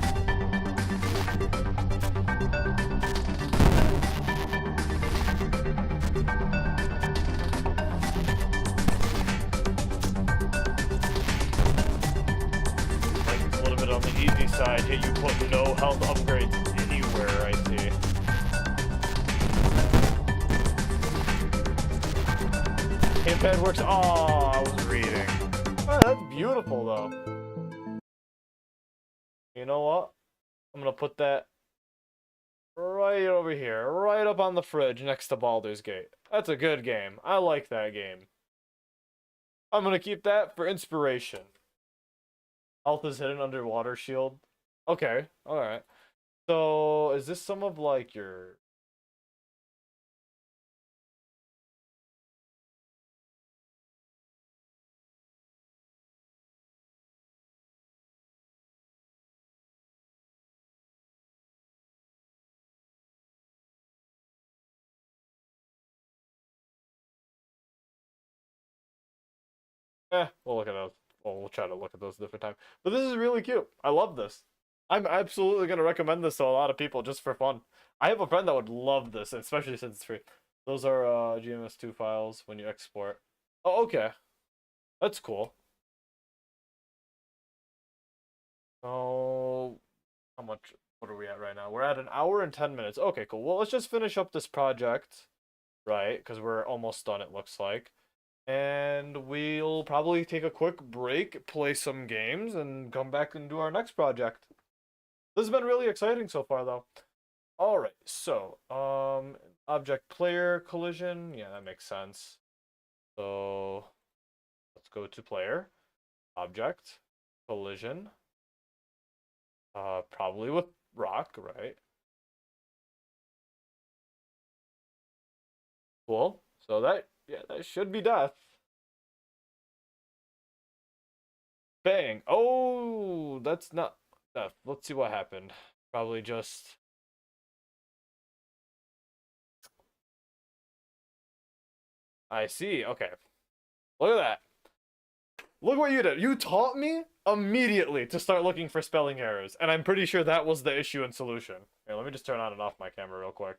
Like it's a little bit on the easy side, yet you put no health upgrades anywhere, I see. Gamepad works. Oh, I was reading. Oh, that's beautiful though. You know what? I'm gonna put that right over here, right up on the fridge next to Baldur's Gate. That's a good game. I like that game. I'm gonna keep that for inspiration. Health is hidden under water shield. Okay, alright. So, is this some of like your... we'll look at those. Well, we'll try to look at those different time. But this is really cute. I love this. I'm absolutely going to recommend this to a lot of people just for fun. I have a friend that would love this, especially since it's free. Those are GMS2 files when you export. Oh, okay. That's cool. So, how much, what are we at right now? We're at 1 hour and 10 minutes. Okay, cool. Well, let's just finish up this project, right? Because we're almost done, it looks like. And we'll probably take a quick break, play some games, and come back and do our next project. This has been really exciting so far, though. All right, so, object player collision. Yeah, that makes sense. So, let's go to player, object, collision. Probably with rock, right? Cool. So that, yeah, that should be death. Bang. Oh, that's not death. Let's see what happened. Probably just... I see. Okay. Look at that. Look what you did. You taught me immediately to start looking for spelling errors. And I'm pretty sure that was the issue and solution. Here, let me just turn on and off my camera real quick.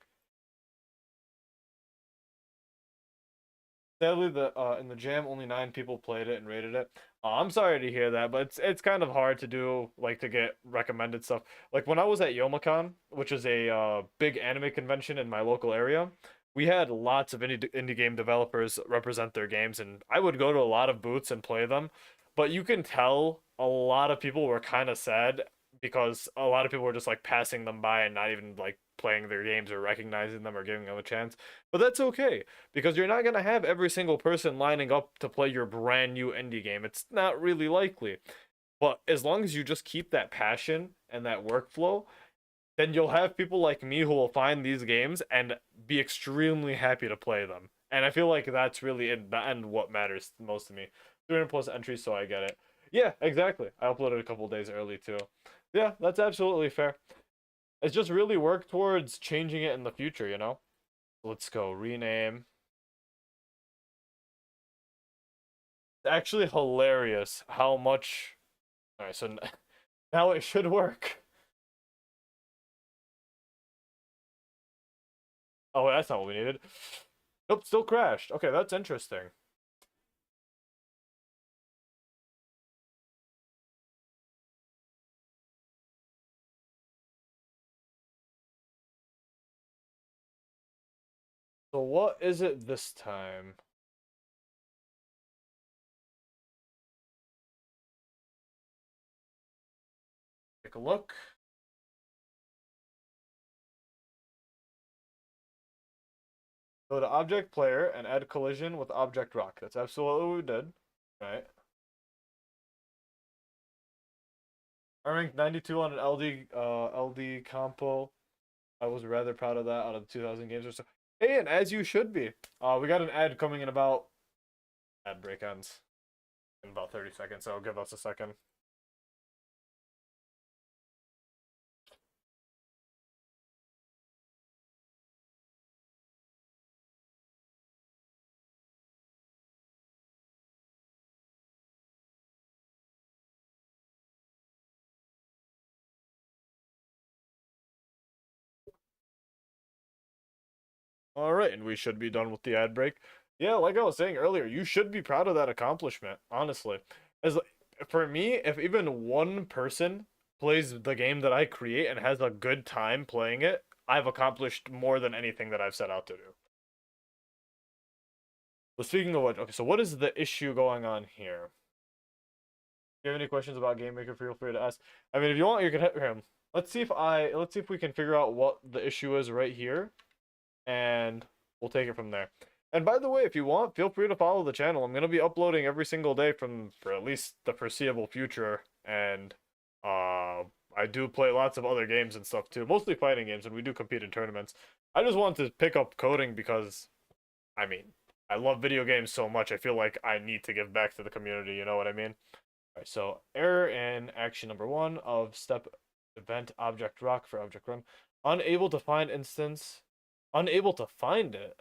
Sadly, in the jam, only 9 people played it and rated it. I'm sorry to hear that, but it's kind of hard to do, like, to get recommended stuff. Like, when I was at Youmacon, which is a big anime convention in my local area, we had lots of indie game developers represent their games, and I would go to a lot of booths and play them. But you can tell a lot of people were kind of sad because a lot of people were just, like, passing them by and not even, like, playing their games or recognizing them or giving them a chance. But that's okay because you're not going to have every single person lining up to play your brand new indie game. It's not really likely. But as long as you just keep that passion and that workflow, then you'll have people like me who will find these games and be extremely happy to play them. And I feel like that's really in the end what matters most to me. 300 plus entries, so I get it. Yeah, exactly. I uploaded a couple days early too. Yeah, that's absolutely fair. It's just really work towards changing it in the future, you know? Let's go rename. It's actually hilarious how much. All right, so now it should work. Oh, that's not what we needed. Nope, still crashed. Okay, that's interesting. So what is it this time? Take a look. Go to object player and add collision with object rock. That's absolutely what we did. Right. I ranked 92 on an LD compo. I was rather proud of that out of the 2000 games or so. Hey, and as you should be. We got an ad coming in about ad break ends in about 30 seconds, so give us a second. All right, and we should be done with the ad break. Yeah, like I was saying earlier, you should be proud of that accomplishment, honestly. As for me, if even one person plays the game that I create and has a good time playing it, I've accomplished more than anything that I've set out to do. But speaking of which, okay, so what is the issue going on here? If you have any questions about Game Maker, feel free to ask. I mean, if you want, you can hit him. Let's see if we can figure out what the issue is right here, and we'll take it from there. And by the way, if you want, feel free to follow the channel. I'm gonna be uploading every single day for at least the foreseeable future, and I do play lots of other games and stuff too, mostly fighting games, and we do compete in tournaments. I just want to pick up coding because, I mean, I love video games so much. I feel like I need to give back to the community. You know what I mean? All right, so error in action number 1 of step event object rock for object run. Unable to find instance. Unable to find it.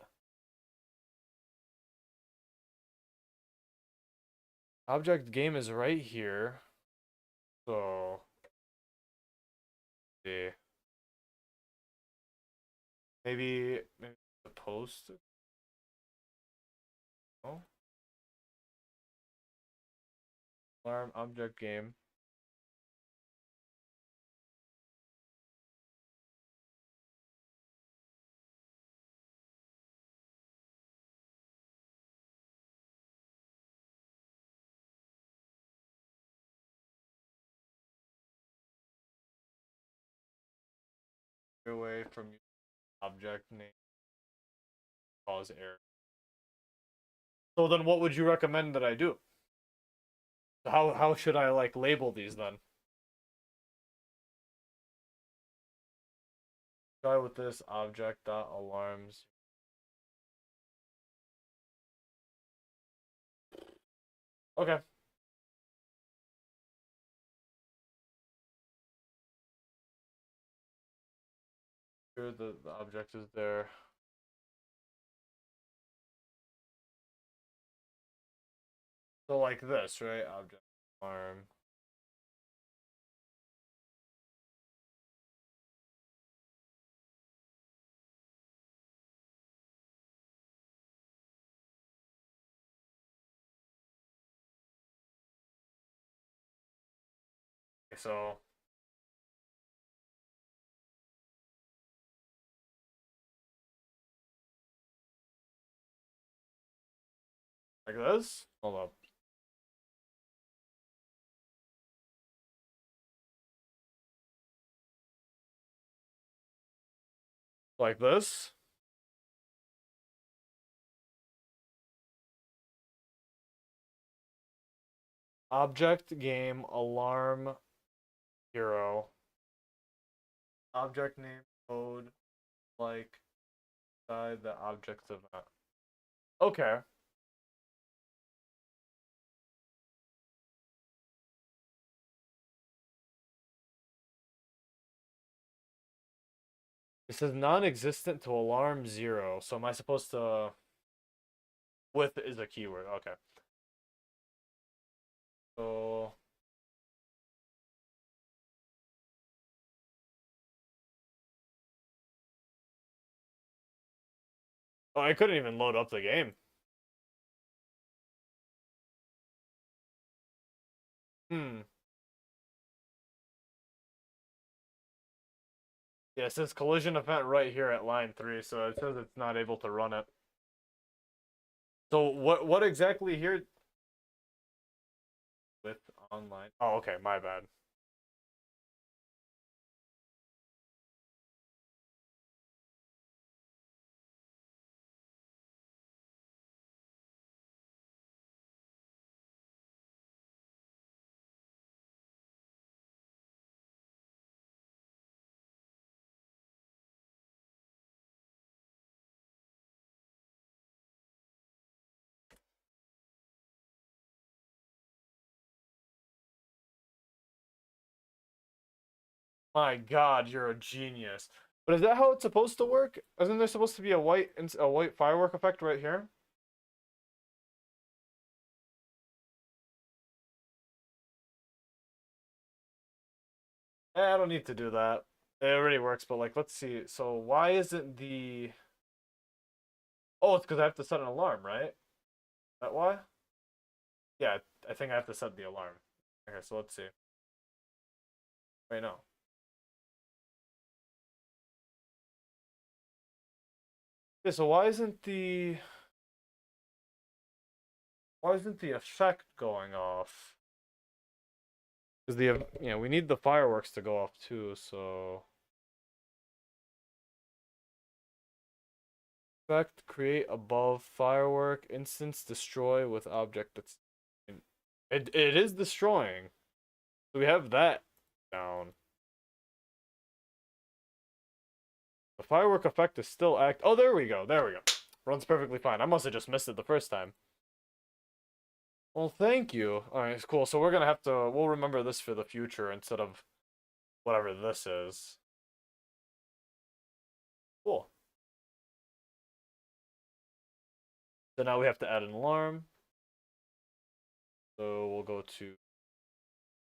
Object game is right here. So, yeah. Maybe the post. Oh, alarm object game. Away from object name cause error. So then what would you recommend that I do? How should I like label these then? Try with this object dot alarms. Okay. Here the object is there. So like this, right? Object alarm. Okay, so like this. Hold up. Like this. Object game alarm hero. Object name code like inside the object's event. Okay. It says non-existent to alarm 0. So am I supposed to with is a keyword. Okay. So oh, I couldn't even load up the game. Hmm. Yeah, it says collision event right here at line 3, so it says it's not able to run it. So what exactly here with online? Oh, okay, my bad. My God, you're a genius. But is that how it's supposed to work? Isn't there supposed to be a white firework effect right here? I don't need to do that. It already works, but like, let's see. So why isn't the... Oh, it's because I have to set an alarm, right? Is that why? Yeah, I think I have to set the alarm. Okay, so let's see. Wait, no. Yeah, so why isn't the effect going off? Because we need the fireworks to go off too, so effect create above firework instance destroy with object that's it is destroying. So we have that down. The firework effect is still act. Oh, there we go. There we go. Runs perfectly fine. I must have just missed it the first time. Well, thank you. All right, cool. So we're gonna have to. We'll remember this for the future instead of whatever this is. Cool. So now we have to add an alarm. So we'll go to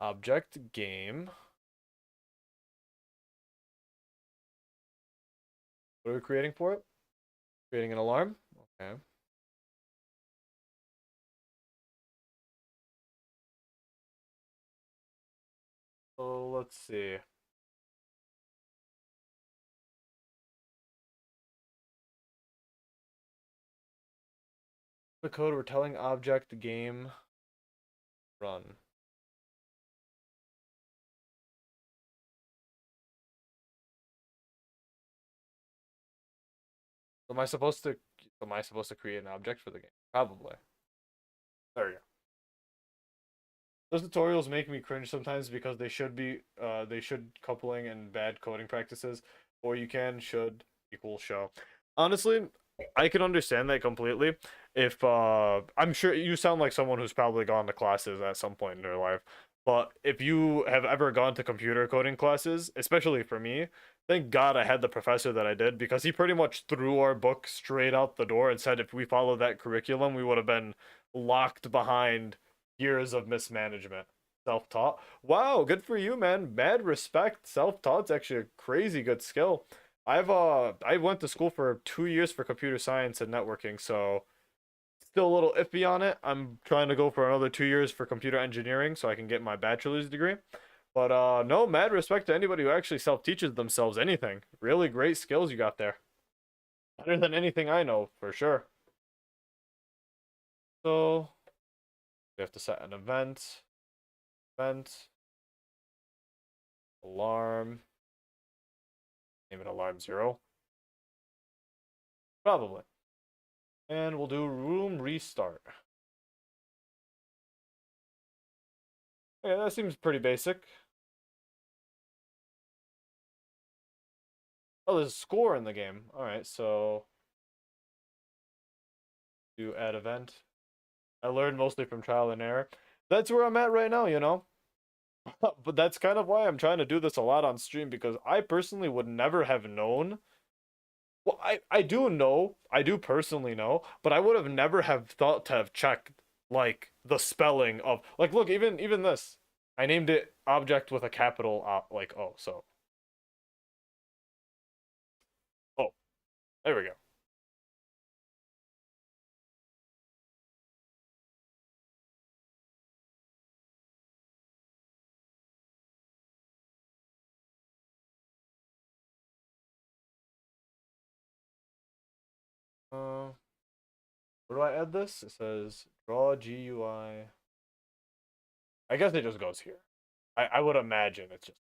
object game. What are we creating for it? Creating an alarm. Okay. So let's see. The code we're telling object game run. Am I supposed to create an object for the game? Probably. There you go. Those tutorials make me cringe sometimes because they should coupling and bad coding practices, or you can should equal show. Honestly, I can understand that completely. If I'm sure you sound like someone who's probably gone to classes at some point in their life, but if you have ever gone to computer coding classes, especially for me, thank God I had the professor that I did because he pretty much threw our book straight out the door and said if we followed that curriculum, we would have been locked behind years of mismanagement. Self-taught. Wow, good for you, man. Mad respect. Self-taught's actually a crazy good skill. I went to school for 2 years for computer science and networking, so still a little iffy on it. I'm trying to go for another 2 years for computer engineering so I can get my bachelor's degree. But no, mad respect to anybody who actually self-teaches themselves anything. Really great skills you got there. Better than anything I know, for sure. So we have to set an event, alarm, name it alarm 0. Probably. And we'll do room restart. Yeah, that seems pretty basic. Oh, there's a score in the game. Alright, so do add event. I learned mostly from trial and error. That's where I'm at right now, you know? But that's kind of why I'm trying to do this a lot on stream because I personally would never have known. Well, I do know, I do personally know, but I would have never have thought to have checked like the spelling of like look, even this. I named it object with a capital like oh, so oh, there we go. Where do I add this? It says draw GUI. I guess it just goes here. I would imagine it's just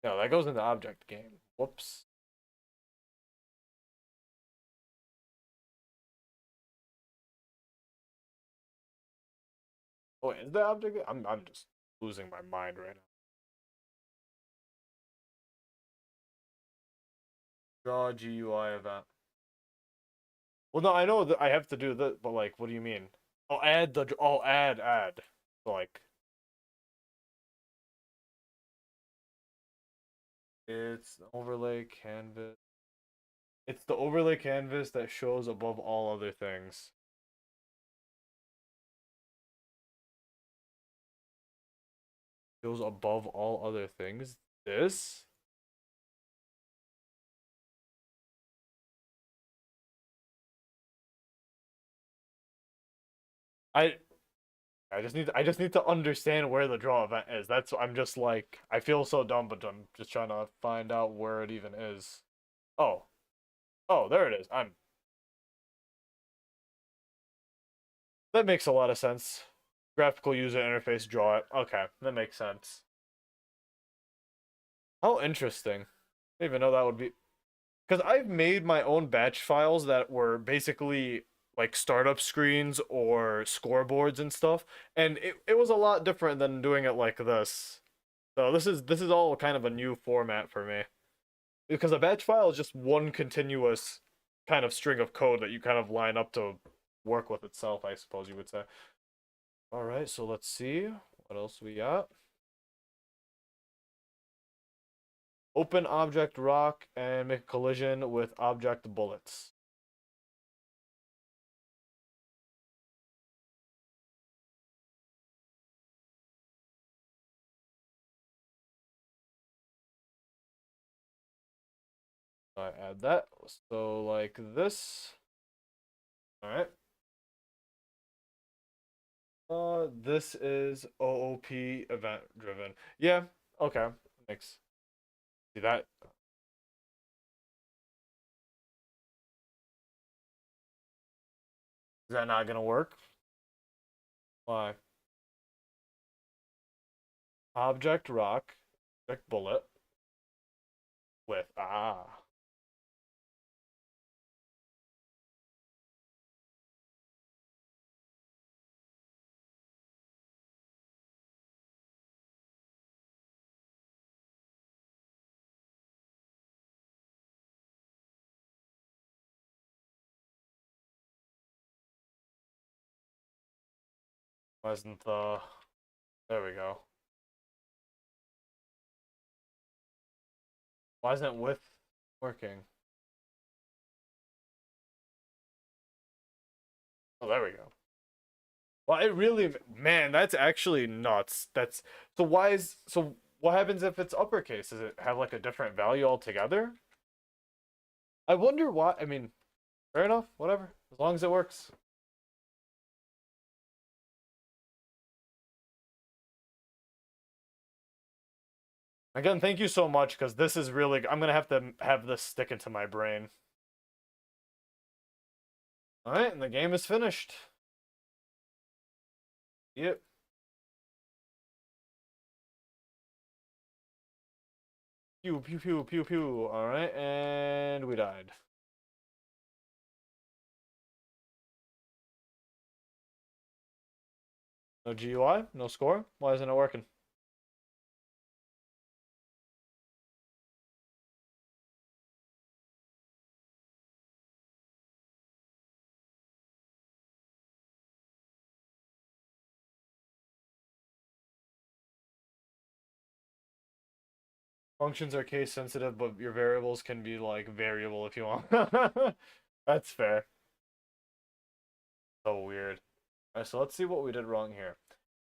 no, that goes in the object game. Whoops. Oh, is the object? I'm just losing my mind right now. Draw GUI event. Well, no, I know that I have to do that, but like, what do you mean? Oh, add the. Oh, add. So, like, it's the overlay canvas. It's the overlay canvas that shows above all other things. Shows above all other things. This? I I just need to understand where the draw event is. That's I'm just like I feel so dumb, but I'm just trying to find out where it even is. Oh, oh, there it is. I'm That makes a lot of sense. Graphical user interface, draw it. Okay, that makes sense. How interesting. I didn't even know that would be because I've made my own batch files that were basically like startup screens or scoreboards and stuff, and it was a lot different than doing it like this. So this is all kind of a new format for me. Because a batch file is just one continuous kind of string of code that you kind of line up to work with itself, I suppose you would say. All right, so let's see what else we got. Open object rock and make a collision with object bullets. So I add that. So like this. All right. This is OOP event driven. Yeah. Okay. Thanks. See that? Is that not gonna work? Why? Object rock, object bullet with wasn't the there we go. Why isn't with working? Oh, there we go. Well, it really, man, that's actually nuts. That's so. Why is so? What happens if it's uppercase? Does it have like a different value altogether? I wonder why. I mean, fair enough. Whatever, as long as it works. Again, thank you so much because this is really. I'm gonna have to have this stick into my brain. Alright, and the game is finished. Yep. Pew, pew, pew, pew, pew. Alright, and we died. No GUI? No score? Why isn't it working? Functions are case sensitive, but your variables can be like variable if you want. That's fair. So weird. Alright, so let's see what we did wrong here.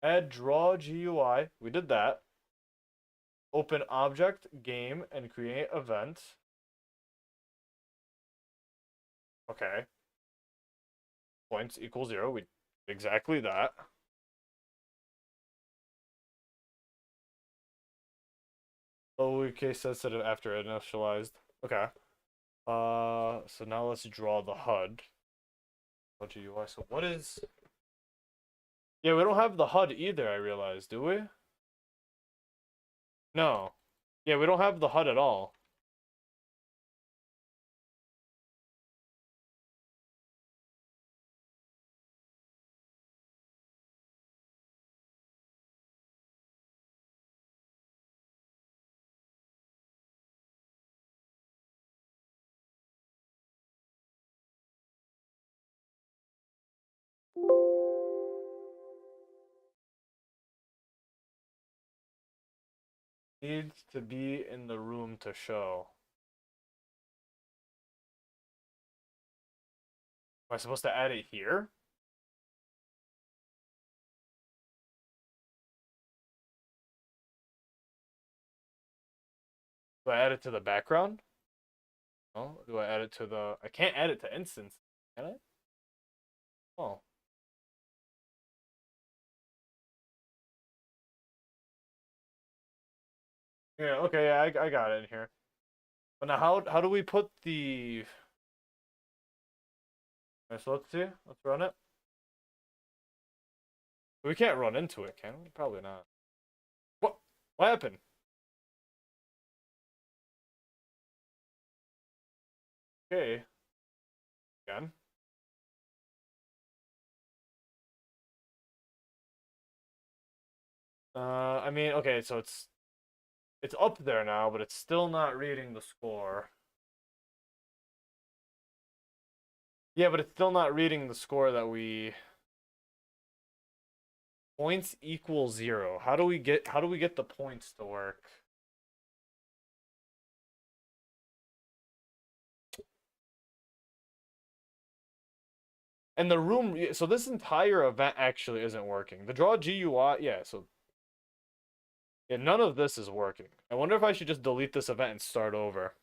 Add draw GUI. We did that. Open object, game, and create event. Okay. Points equal 0. We did exactly that. Oh, case sensitive after initialized. Okay. So now let's draw the HUD. GUI. So what is? Yeah, we don't have the HUD either. I realized, do we? No. Yeah, we don't have the HUD at all. Needs to be in the room to show. Am I supposed to add it here? Do I add it to the background? No. Do I add it to the? I can't add it to instance. Can I? Oh. Yeah. Okay. Yeah. I got it in here. But now, how do we put the? Alright, so let's see. Let's run it. We can't run into it, can we? Probably not. What? What happened? Okay. Again. I mean, okay, so it's up there now, but it's still not reading the score. Yeah, but it's still not reading the score that we points equal 0. How do we get the points to work? And the room, so this entire event actually isn't working. The draw GUI, yeah, so yeah, none of this is working. I wonder if I should just delete this event and start over.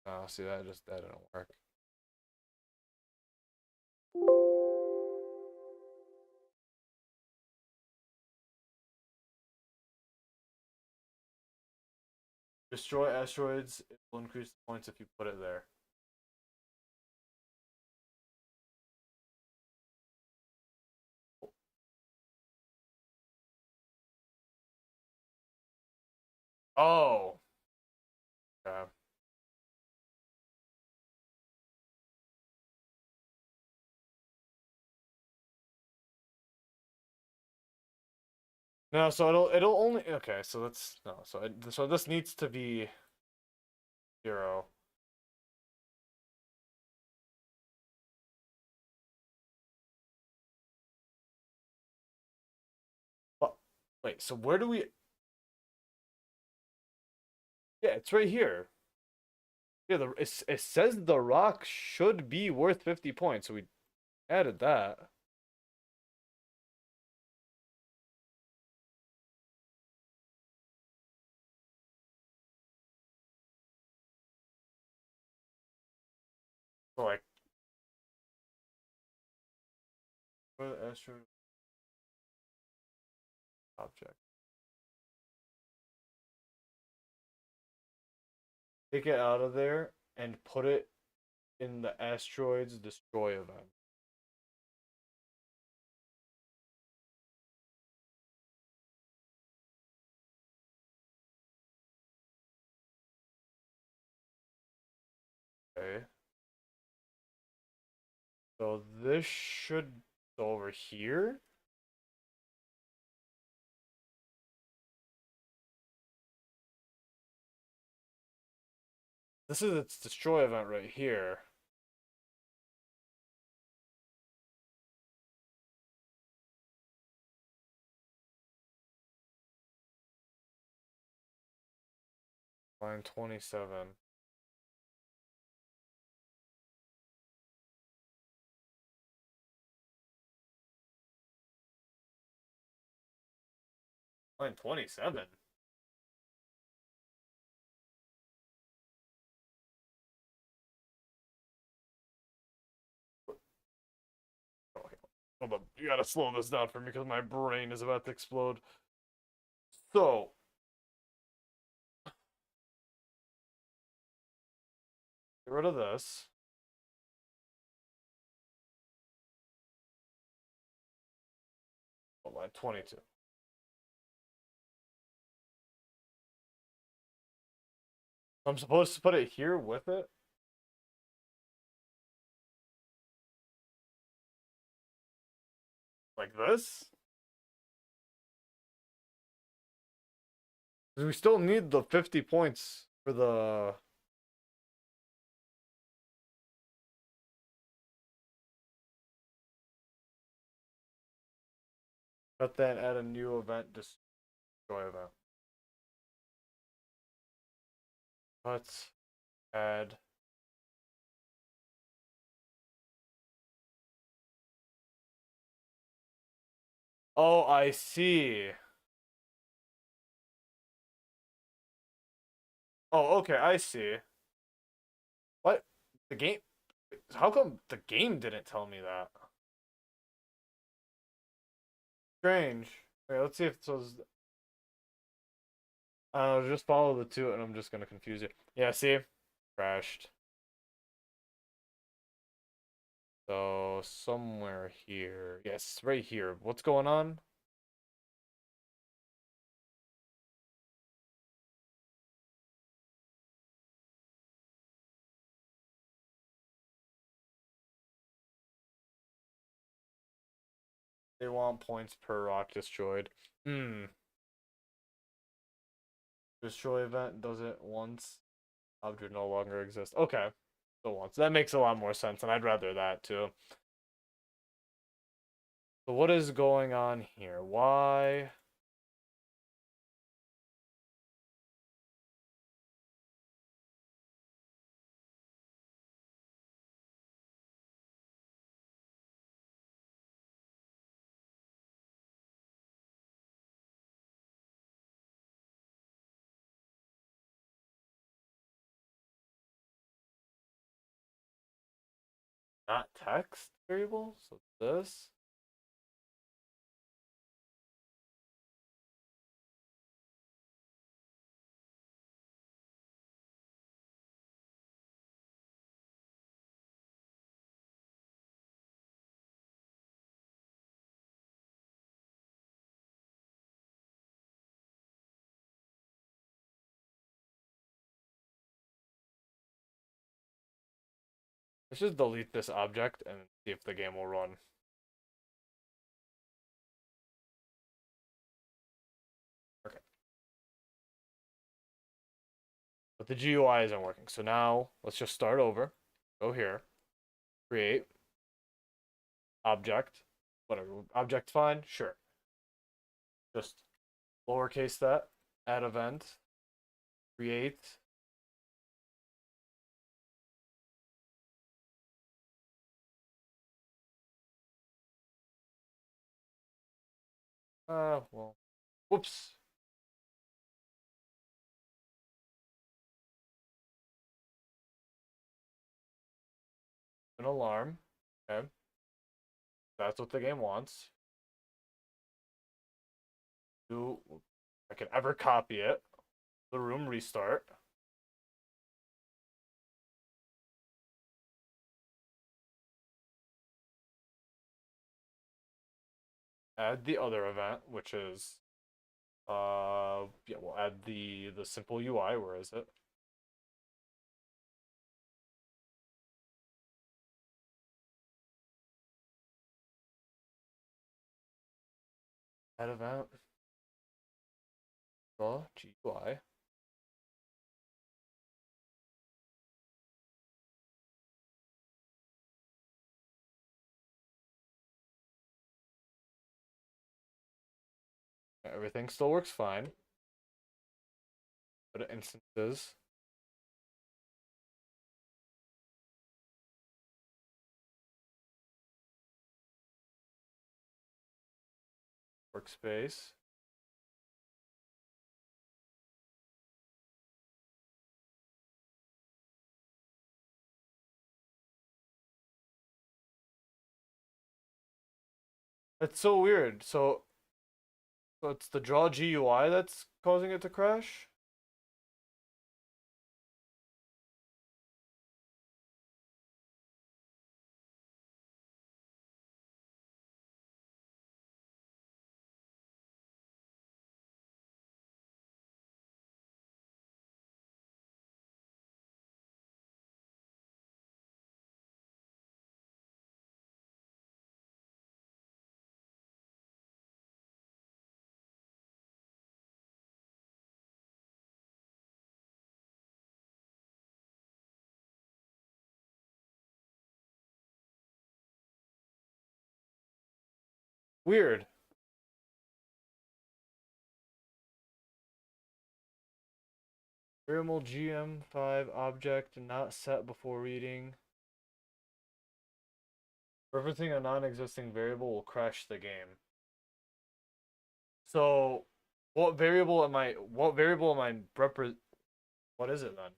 Oh, see, that didn't work. Destroy asteroids, it will increase the points if you put it there. Oh. Okay. No, so it'll only okay. So that's no. So this needs to be 0. But wait, so where do we? Yeah, it's right here. Yeah, it says the rock should be worth 50 points, so we added that. So like, what astro object? Take it out of there and put it in the asteroids destroy event. Okay. So this should go over here. This is its destroy event right here. Line 27. Line 27? Okay. Hold up. You gotta slow this down for me because my brain is about to explode. So, get rid of this. Oh, line 22. I'm supposed to put it here with it? Like this? Because we still need the 50 points for the... But then add a new event, destroy event. Let's add... Oh, I see. Oh, okay, I see. What? The game... How come the game didn't tell me that? Strange. Okay, let's see if it says... just follow the two and I'm just gonna confuse you. Yeah, see? Crashed. So, somewhere here. Yes, right here. What's going on? They want points per rock destroyed. Hmm. Destroy event does it once. Object no longer exists. Okay. So once. That makes a lot more sense, and I'd rather that too. So what is going on here? Why? Not text variable? So this? Let's just delete this object and see if the game will run. Okay. But the GUI isn't working. So now let's just start over. Go here. Create. Object. Whatever. Object fine? Sure. Just lowercase that. Add event. Create. Well. Whoops. an alarm. Okay, that's what the game wants. Do I can ever copy it? The room restart. Add the other event, which is yeah, we'll add the simple UI. Where is it? Add event. Draw GUI. Everything still works fine. Go to instances. Workspace. That's so weird. So it's the draw GUI that's causing it to crash? Weird. Variable GM5 object not set before reading. Referencing a non-existing variable will crash the game. So, what variable am I? What variable am I repre? What is it then?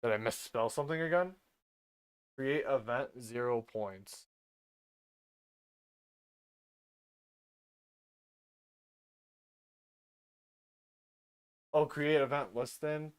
Did I misspell something again? Create event 0 points. Oh, create event less than.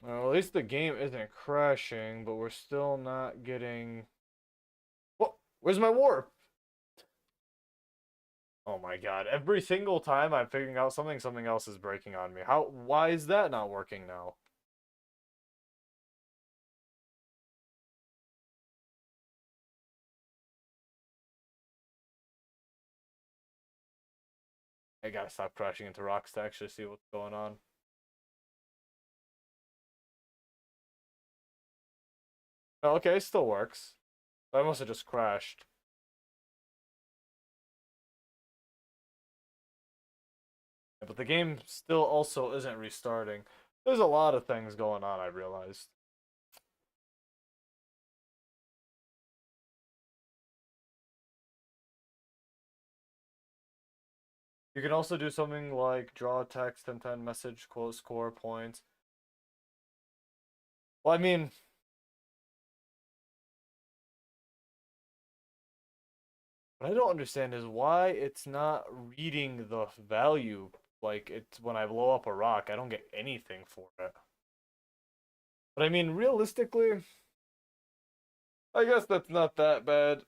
Uh, well, at least the game isn't crashing, but we're still not getting. What? Where's my warp? Oh my god! Every single time I'm figuring out something, something else is breaking on me. How? Why is that not working now? I gotta stop crashing into rocks to actually see what's going on. Oh, okay, still works. I must have just crashed. But the game still also isn't restarting. There's a lot of things going on, I realized. You can also do something like draw text and then message, quote, score points. Well, I mean, what I don't understand is why it's not reading the value. Like, it's when I blow up a rock, I don't get anything for it. But I mean, realistically, I guess that's not that bad.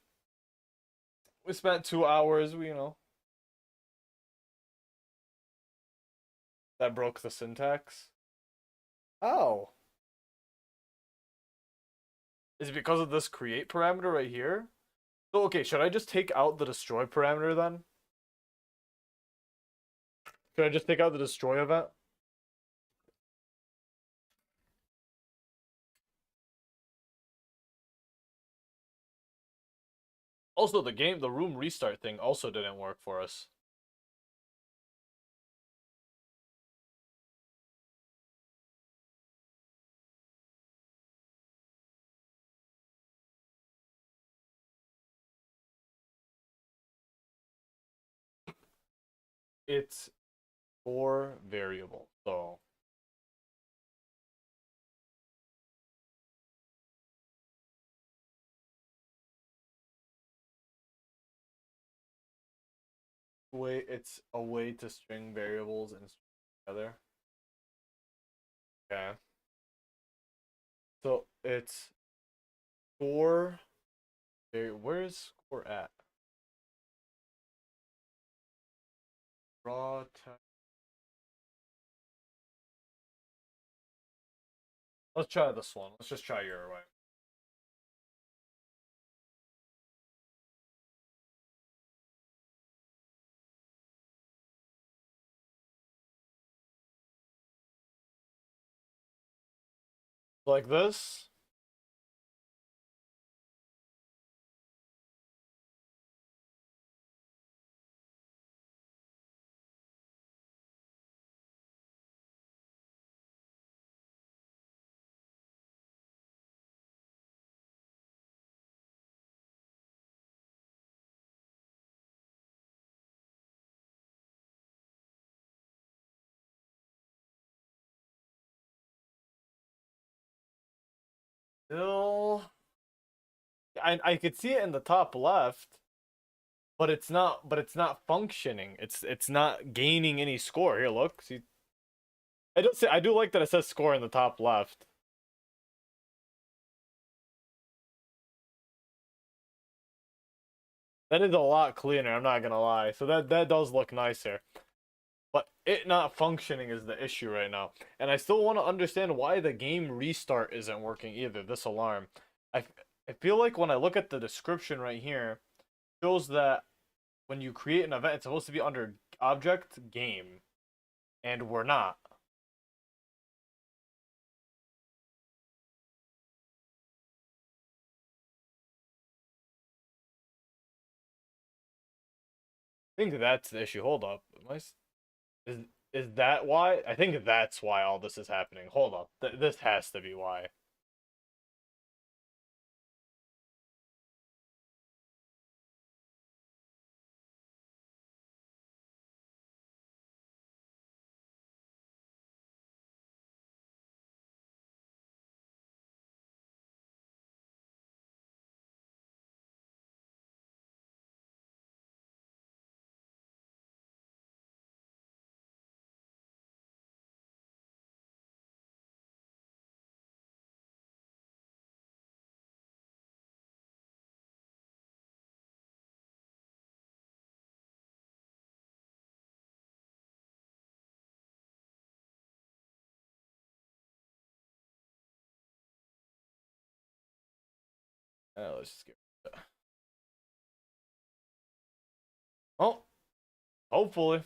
We spent 2 hours, That broke the syntax. Oh. Is it because of this create parameter right here? So, okay, should I just take out the destroy parameter then? Should I just take out the destroy event? Also, the room restart thing also didn't work for us. It's for variable, so it's a way to string variables and string together. Okay. So it's for where's score at? Raw text. Let's try this one. Let's just try your way. Like this. Still, I could see it in the top left, but it's not. But it's not functioning. It's not gaining any score. Here, look. See, I do like that it says score in the top left. That is a lot cleaner. I'm not gonna lie. So that does look nicer. But it not functioning is the issue right now. And I still want to understand why the game restart isn't working either, this alarm. I, I feel like when I look at the description right here, it shows that when you create an event, it's supposed to be under object game. And we're not. I think that's the issue. Hold up. Is, is that why? I think that's why all this is happening. Hold up. This has to be why. Let's just get. Oh, hopefully.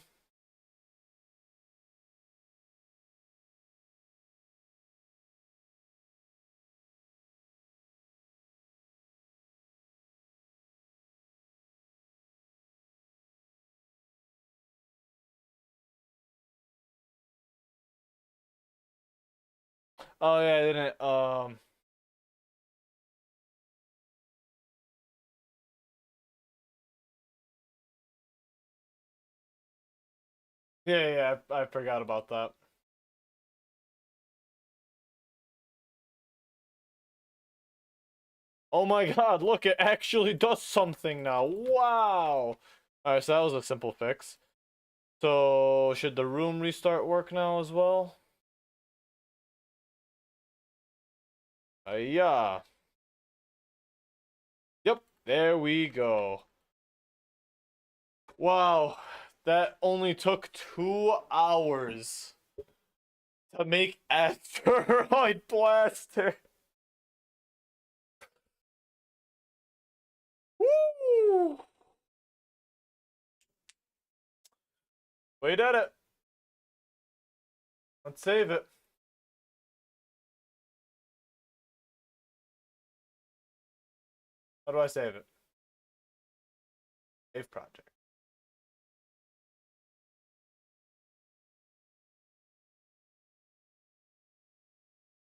Oh yeah, I didn't. Yeah, I forgot about that. Oh my god, look, it actually does something now. Wow. Alright, so that was a simple fix. So, should the room restart work now as well? Yeah. Yep, there we go. Wow, that only took 2 hours. to make asteroid blaster. Woo! Wait at it. Let's save it. How do I save it? Save project.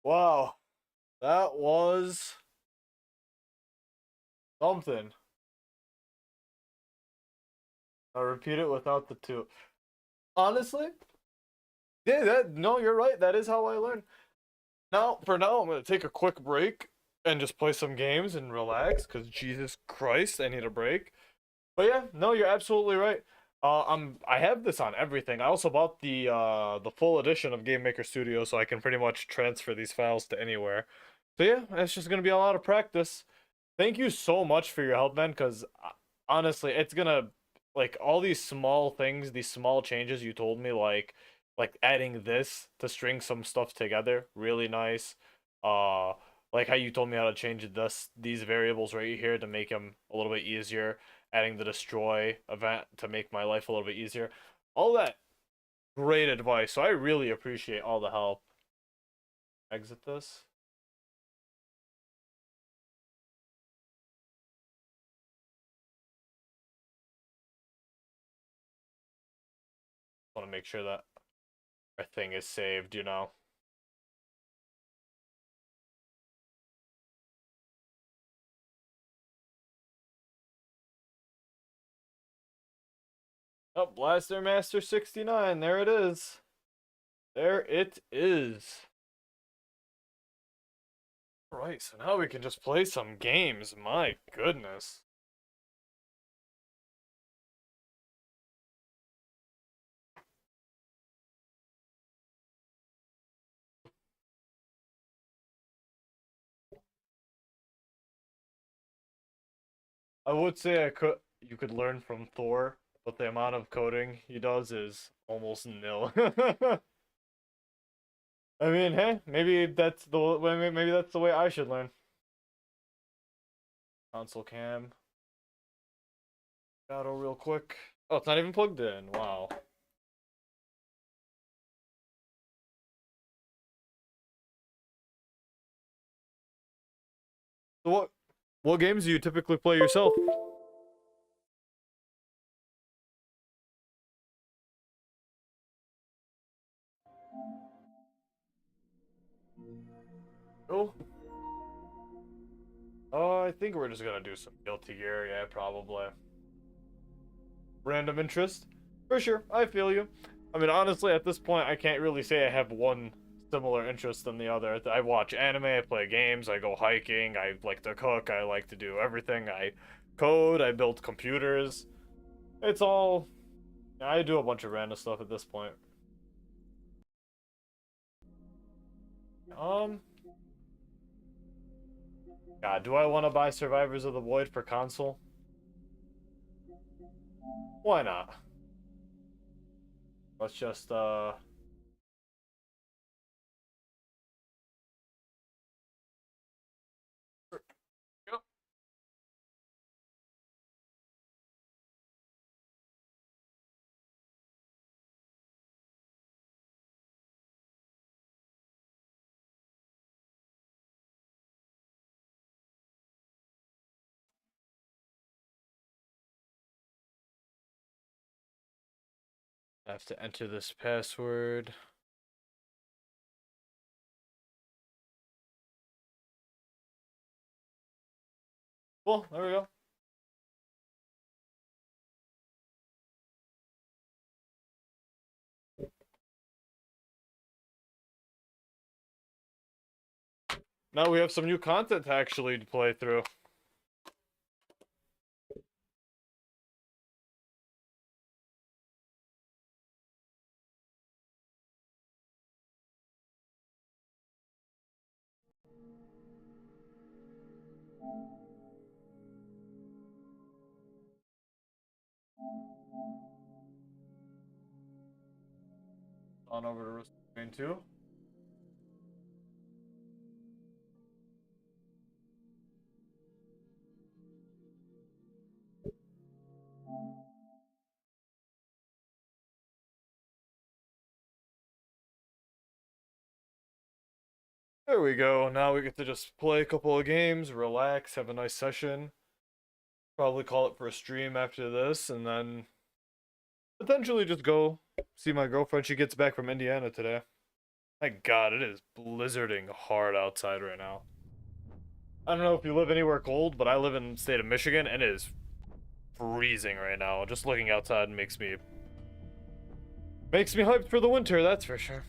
Wow. That was something. I'll repeat it without the two. Honestly, yeah, no, you're right. That is how I learn. Now, for now, I'm gonna take a quick break and just play some games and relax. Cause Jesus Christ, I need a break. But yeah, no, you're absolutely right. I have this on everything. I also bought the full edition of Game Maker Studio, so I can pretty much transfer these files to anywhere. So yeah, it's just gonna be a lot of practice. Thank you so much for your help, man. Cause honestly, it's gonna like all these small things, these small changes you told me, like adding this to string some stuff together, really nice. Uh, like how you told me how to change these variables right here to make them a little bit easier. Adding the destroy event to make my life a little bit easier. All that great advice. So I really appreciate all the help. Exit this. Want to make sure that our thing is saved, you know. Oh, Blaster Master 69. There it is. There it is. Right, so now we can just play some games. My goodness. I would say you could learn from Thor, but the amount of coding he does is almost nil. I mean, hey, maybe that's the way I should learn. Console cam. Auto real quick. Oh, it's not even plugged in. Wow. So what games do you typically play yourself? Oh. Oh, I think we're just gonna do some Guilty Gear, yeah, probably. Random interest? For sure, I feel you. I mean, honestly, at this point, I can't really say I have one similar interest than the other. I watch anime, I play games, I go hiking, I like to cook, I like to do everything. I code, I build computers. It's all... I do a bunch of random stuff at this point. Um, God, do I want to buy Survivors of the Void for console? Why not? Let's just, Yep. I have to enter this password. Well, there we go. Now we have some new content to actually play through. On over to Risk 2. There we go. Now we get to just play a couple of games, relax, have a nice session. Probably call it for a stream after this, and then potentially just go see my girlfriend. She gets back from Indiana today. My God, it is blizzarding hard outside right now. I don't know if you live anywhere cold, but I live in the state of Michigan, and it is freezing right now. Just looking outside makes me hyped for the winter, that's for sure.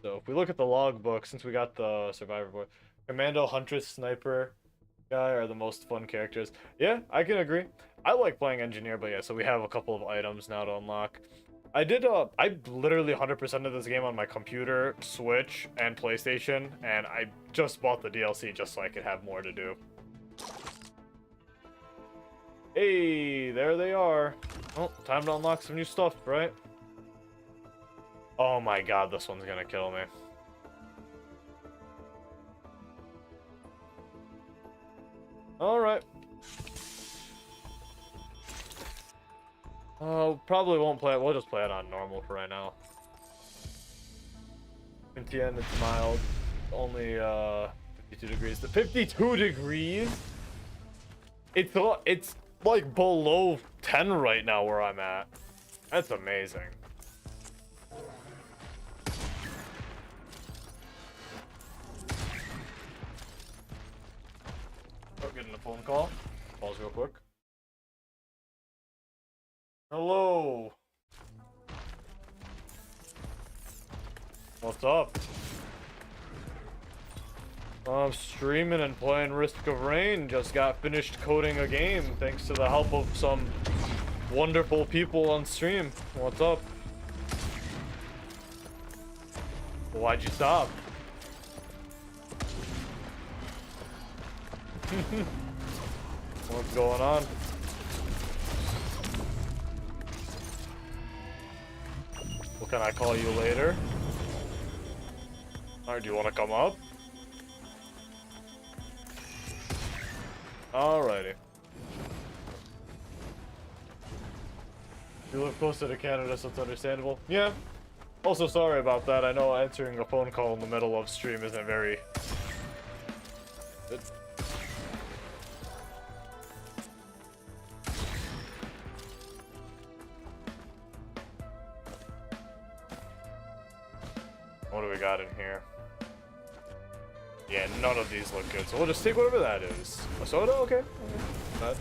So if we look at the logbook, since we got the survivor board, Commando, Huntress, Sniper guy are the most fun characters. Yeah, I can agree. I like playing Engineer, but yeah, so we have a couple of items now to unlock. I literally 100% of this game on my computer, Switch, and PlayStation, and I just bought the DLC just so I could have more to do. Hey, there they are. Oh, time to unlock some new stuff, right? Oh my God, this one's gonna kill me. Alright. Oh, probably won't play it. We'll just play it on normal for right now. In the end, it's mild. Only 52 degrees. The 52 degrees? It's like below 10 right now where I'm at. That's amazing. Oh, getting a phone call. Pause real quick. Hello. What's up? I'm streaming and playing Risk of Rain. Just got finished coding a game thanks to the help of some wonderful people on stream. What's up? Why'd you stop? What's going on? Well, can I call you later? Or do you want to come up? Alrighty. You live closer to Canada, so it's understandable. Yeah. Also, sorry about that. I know answering a phone call in the middle of stream isn't very... What do we got in here? Yeah, none of these look good, so we'll just take whatever that is. A soda? Okay. Bad.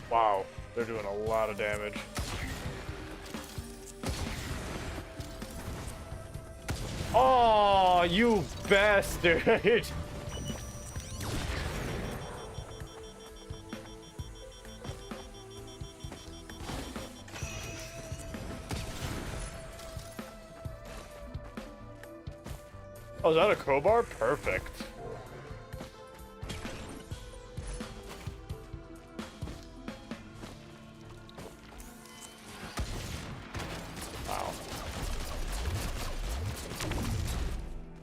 Wow, they're doing a lot of damage. Oh, you bastard! Oh, is that a crowbar? Perfect.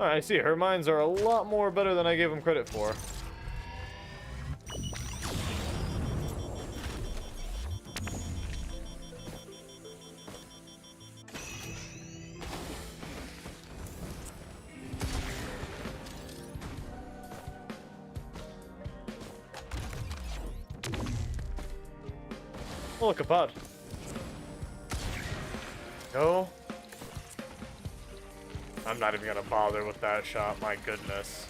Alright, I see. Her mines are a lot more better than I gave them credit for. Oh, look, a pod. Go. I'm not even gonna bother with that shot, my goodness.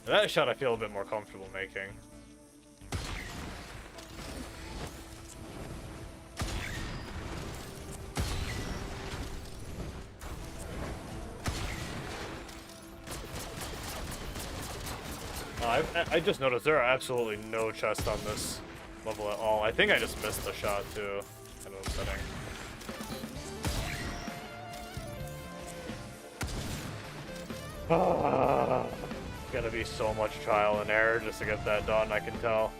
That shot I feel a bit more comfortable making. I just noticed there are absolutely no chests on this level at all. I think I just missed the shot too. Kind of upsetting. Gonna be so much trial and error just to get that done, I can tell.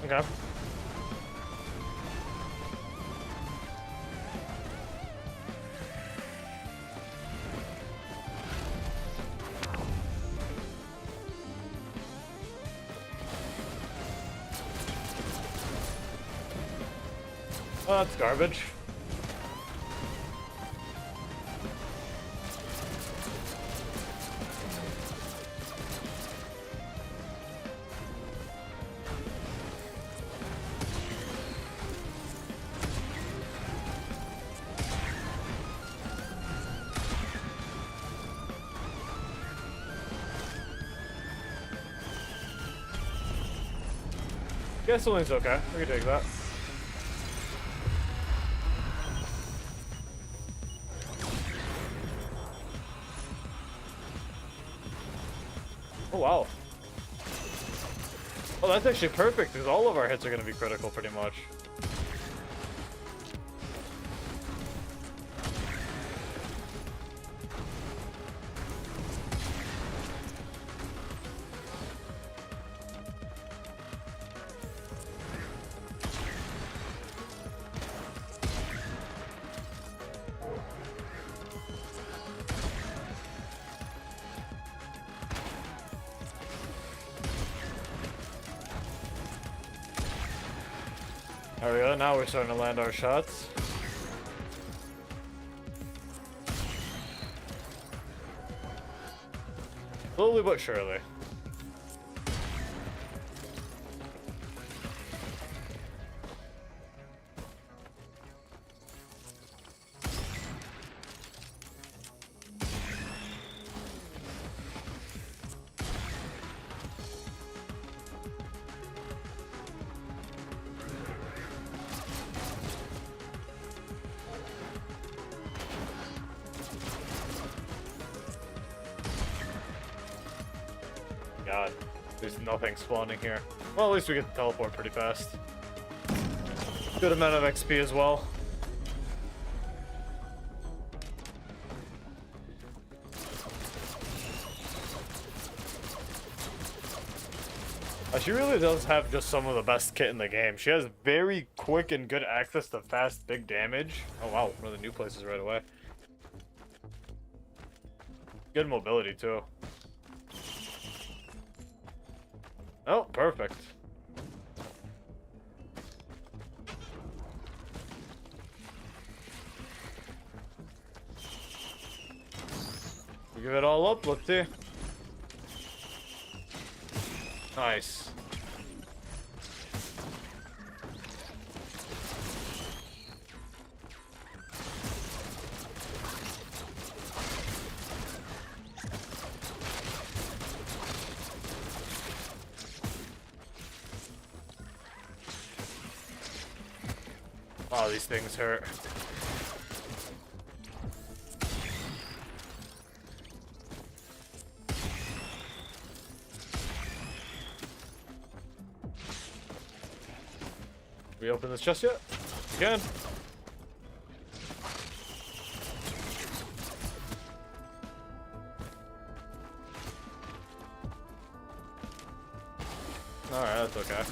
Okay. Oh, that's garbage. Gasoline's okay. We can take that. Oh wow. Oh, that's actually perfect because all of our hits are going to be critical pretty much. There we go, now we're starting to land our shots. Slowly but surely. God, there's nothing spawning here. Well, at least we get to teleport pretty fast. Good amount of XP as well. She really does have just some of the best kit in the game. She has very quick and good access to fast, big damage. Oh wow, one of the new places right away. Good mobility too. Oh, perfect. We give it all up, let's see. Nice. Oh, these things hurt. We open this chest yet? Again. Alright, that's okay.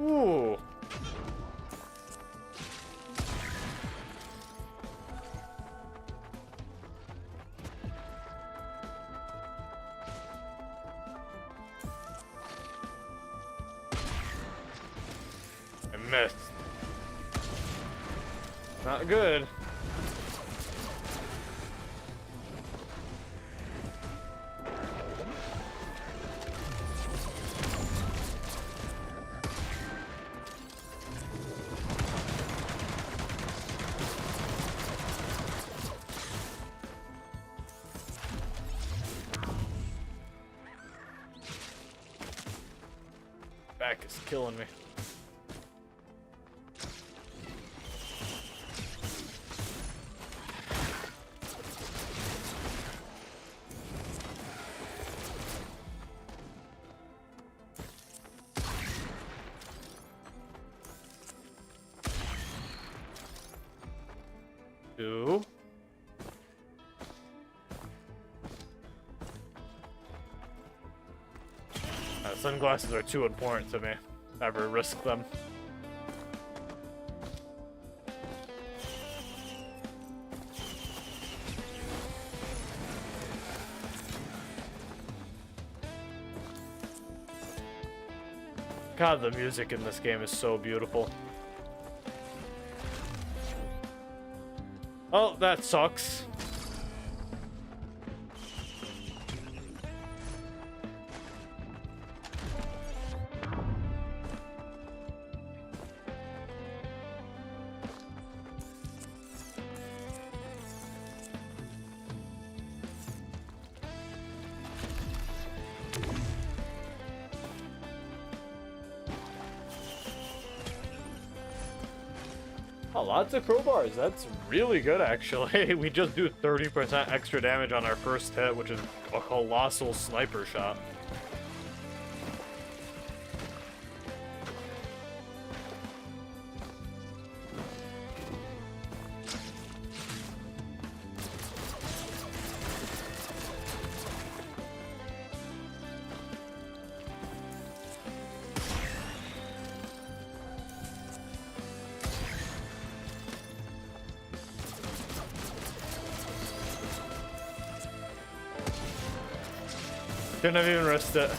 Ooh. I missed. Not good. back is killing me. Two. Sunglasses are too important to me. Never risk them. God, the music in this game is so beautiful. Oh, that sucks. Oh, lots of crowbars. That's really good, actually. We just do 30% extra damage on our first hit, which is a colossal sniper shot. Couldn't have even risked it.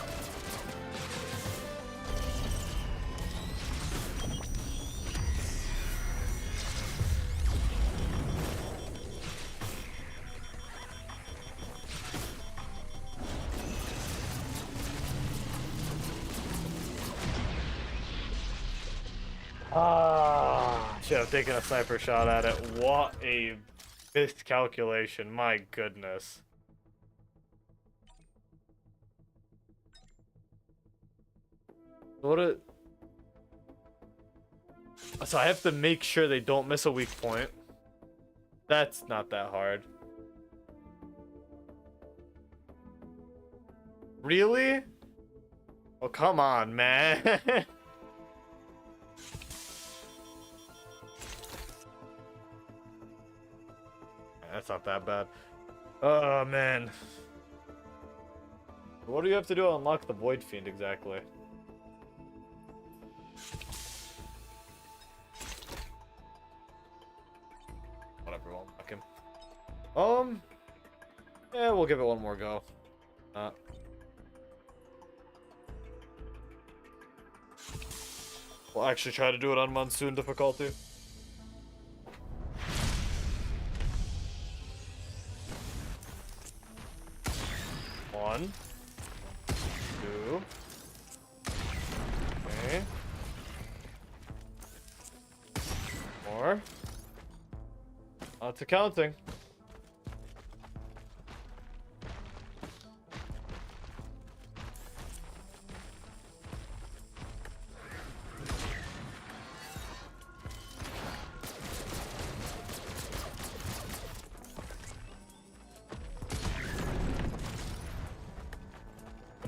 Should have taken a sniper shot at it. What a miscalculation, my goodness. So I have to make sure they don't miss a weak point. That's not that hard. Really? Oh, come on, man. That's not that bad. Oh, man. What do you have to do to unlock the Void Fiend exactly? Whatever, we'll unlock him. Yeah, we'll give it one more go. We'll actually try to do it on Monsoon difficulty. One. Two. Okay. More. Lots of counting.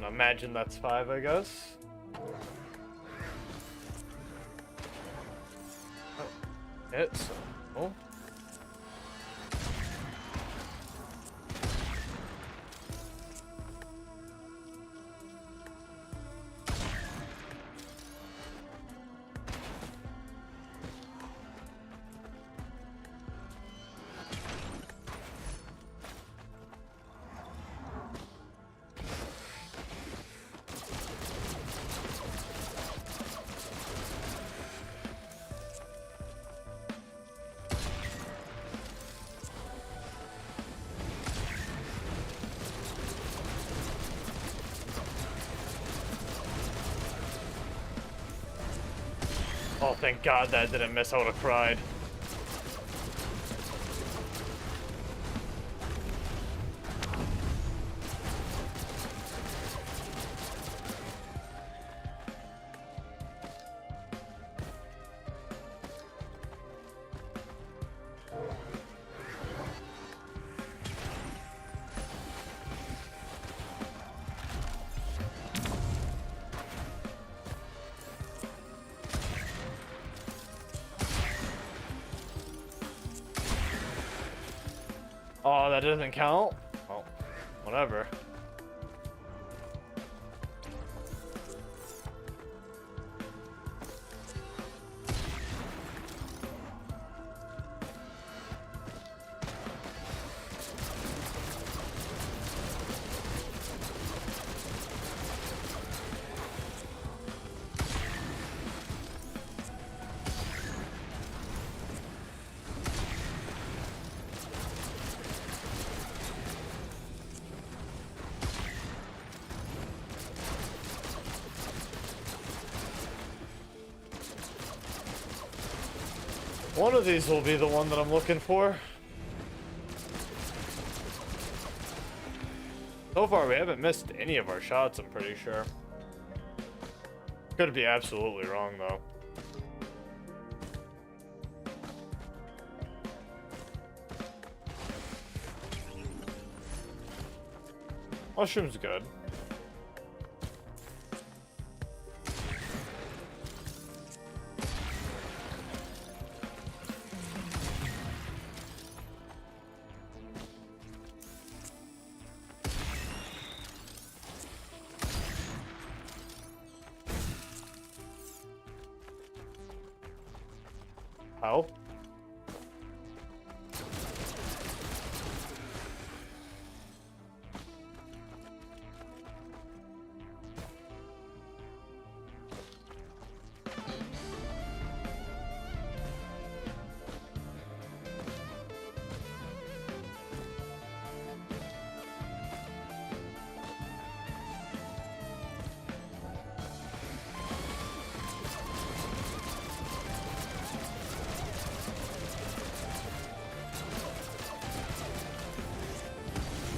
Imagine that's 5, I guess. Oh, hit. Oh. Oh, thank God that didn't miss. I would have cried. Oh, that doesn't count? Oh, whatever. One of these will be the one that I'm looking for. So far, we haven't missed any of our shots, I'm pretty sure. Could be absolutely wrong, though. Mushroom's good. How?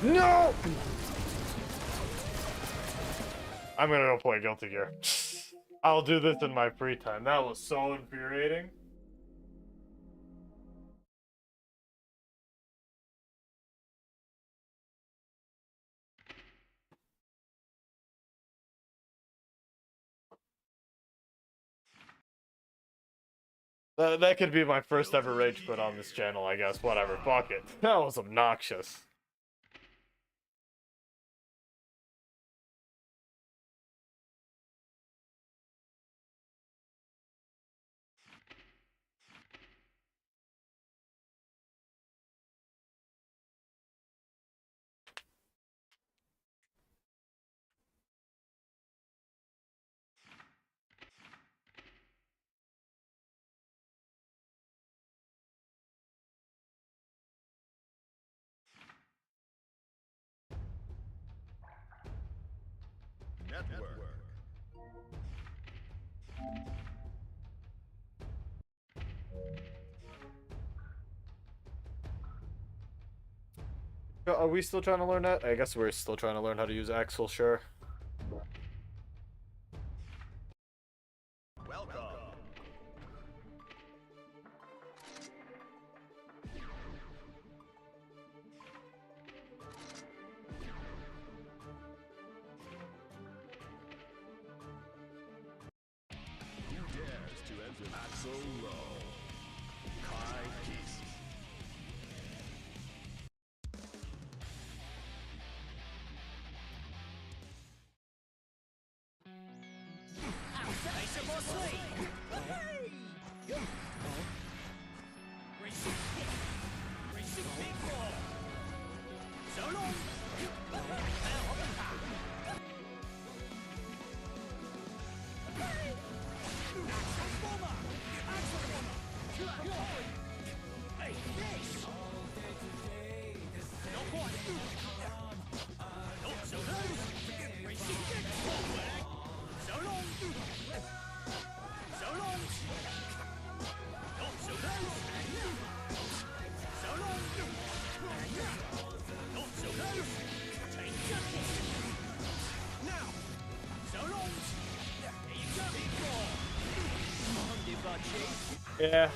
No! I'm gonna go play Guilty Gear. I'll do this in my free time. That was so infuriating. That could be my first ever rage quit on this channel, I guess. Whatever, fuck it. That was obnoxious. Network. Are we still trying to learn that? I guess we're still trying to learn how to use Axel, sure. Welcome. Who dares to enter Axel Low? Kai Peace. Yeah.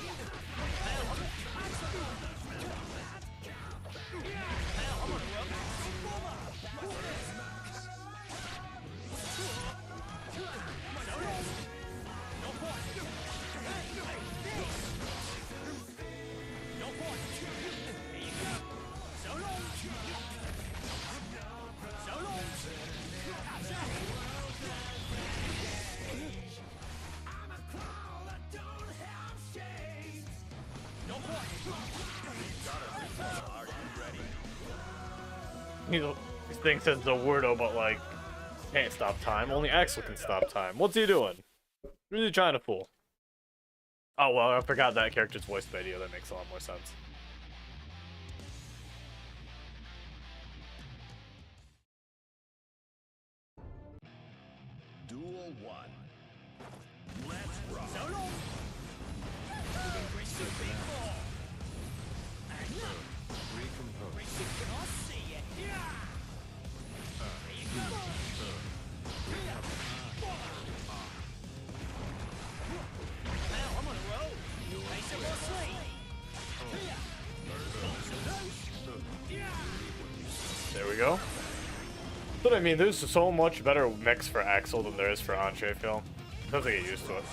This thing says the wordo, but like, can't stop time. Only Axel can stop time. What's he doing? Who's he trying to fool? Oh, well, I forgot that character's voiced by Dio. That makes a lot more sense. Duel 1. Let's rock. So long. There we go. But I mean, there's so much better mix for Axel than there is for Entree, I feel. I have to get used to it.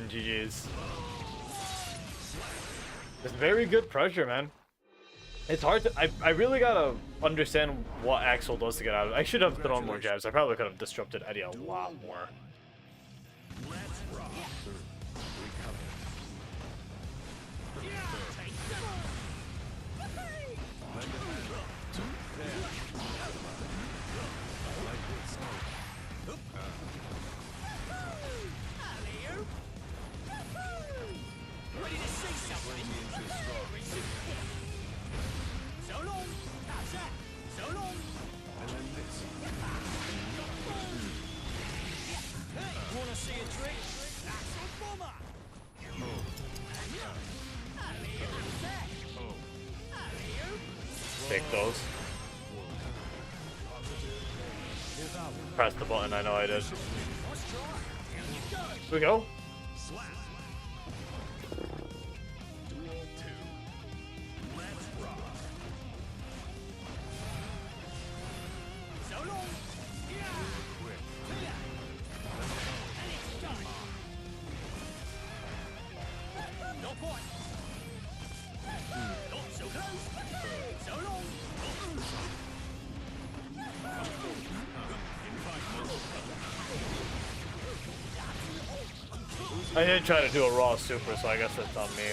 GG's. It's very good pressure, man. It's hard to... I really gotta understand what Axel does to get out of it. I should have thrown more jabs. I probably could have disrupted Eddie a lot more. Take those. Press the button, I know I did. Here we go. I did try to do a raw super, so I guess that's on me.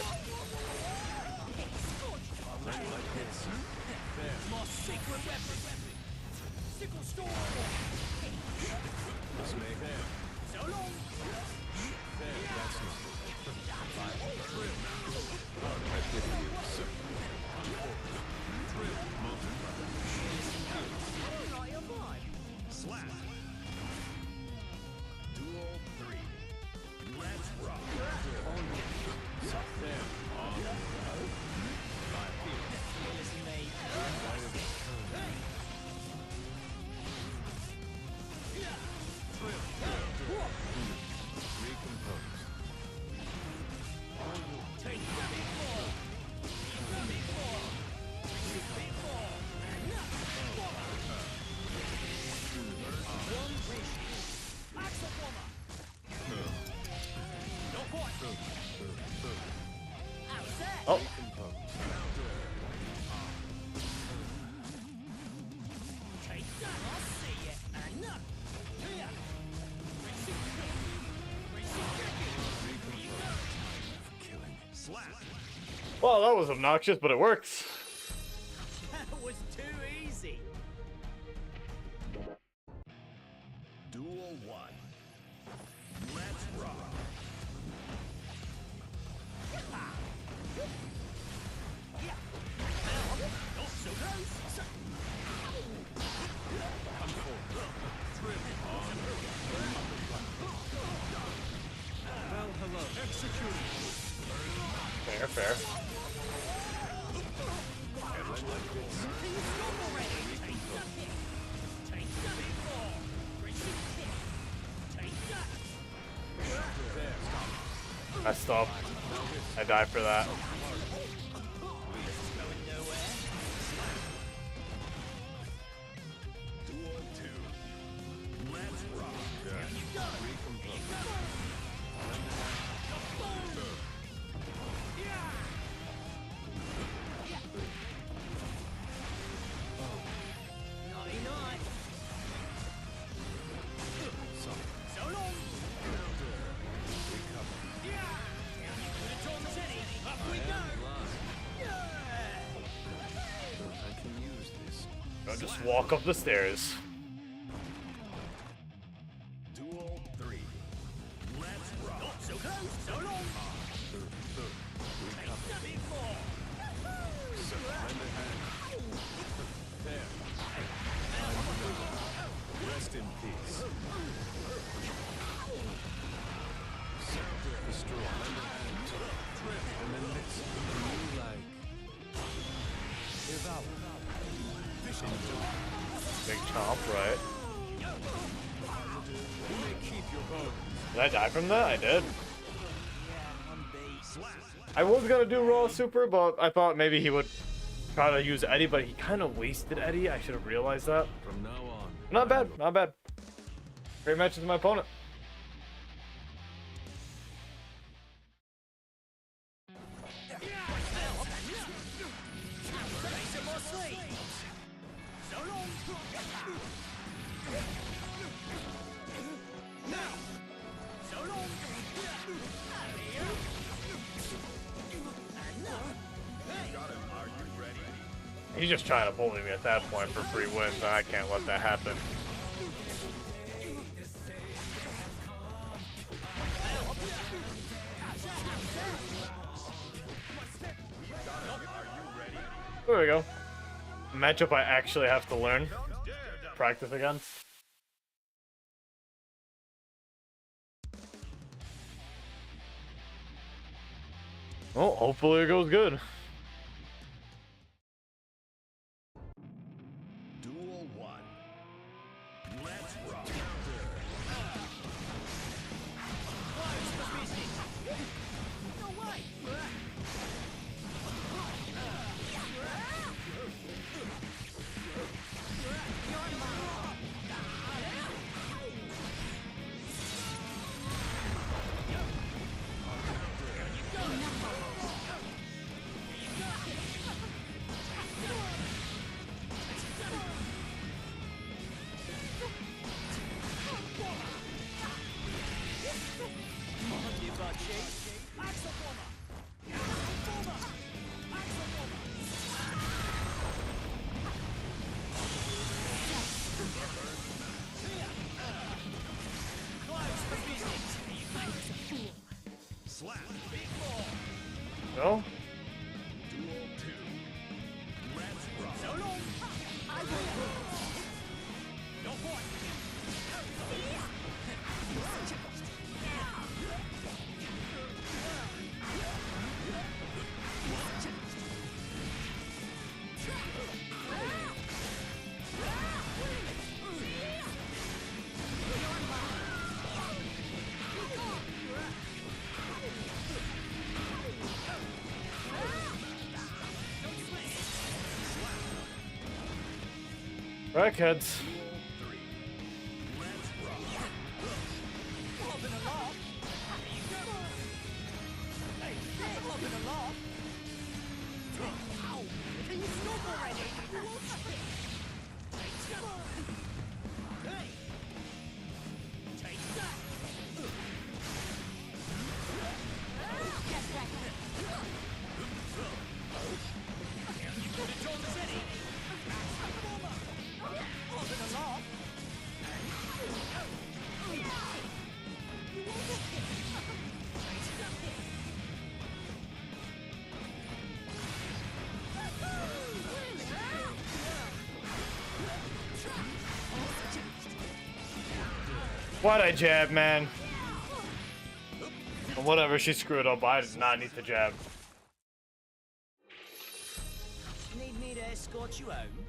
Oh. Well, that was obnoxious, but it works. That was too easy. Duel 1. Let's rock. Fair, fair. Messed up. I died for that. I'll just walk up the stairs. Duel 3. Let's rock. Not so close, so long. Take a bit more. Surrender hand. There. Rest in peace. Destroy. Surrender hand. And then this. You like. Devour. Big chomp, right? Did I die from that? I did. I was gonna do raw super, but I thought maybe he would try to use Eddie, but he kind of wasted Eddie. I should have realized that. From now on. Not bad, not bad. Great match with my opponent. He's just trying to bully me at that point for free wins, and I can't let that happen. There we go. Matchup I actually have to learn. Practice against. Well, hopefully it goes good. Duel 1. Let's rock. No? Duel 2. Let's rock. So long. Crackheads. Why'd I jab, man? Well, whatever, she screwed up. I did not need to jab. escort you home?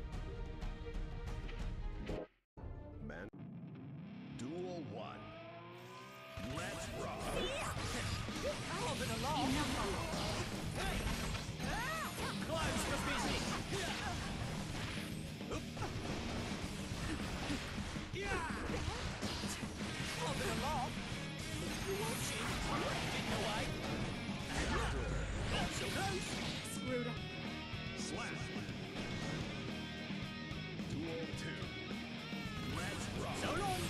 Man. Duel 1. Let's rock. Holding along. Close for business. Holding along. Watching. Getting away. Not so close. Screwed up. Slap. Duel 2. Let's rock. So long.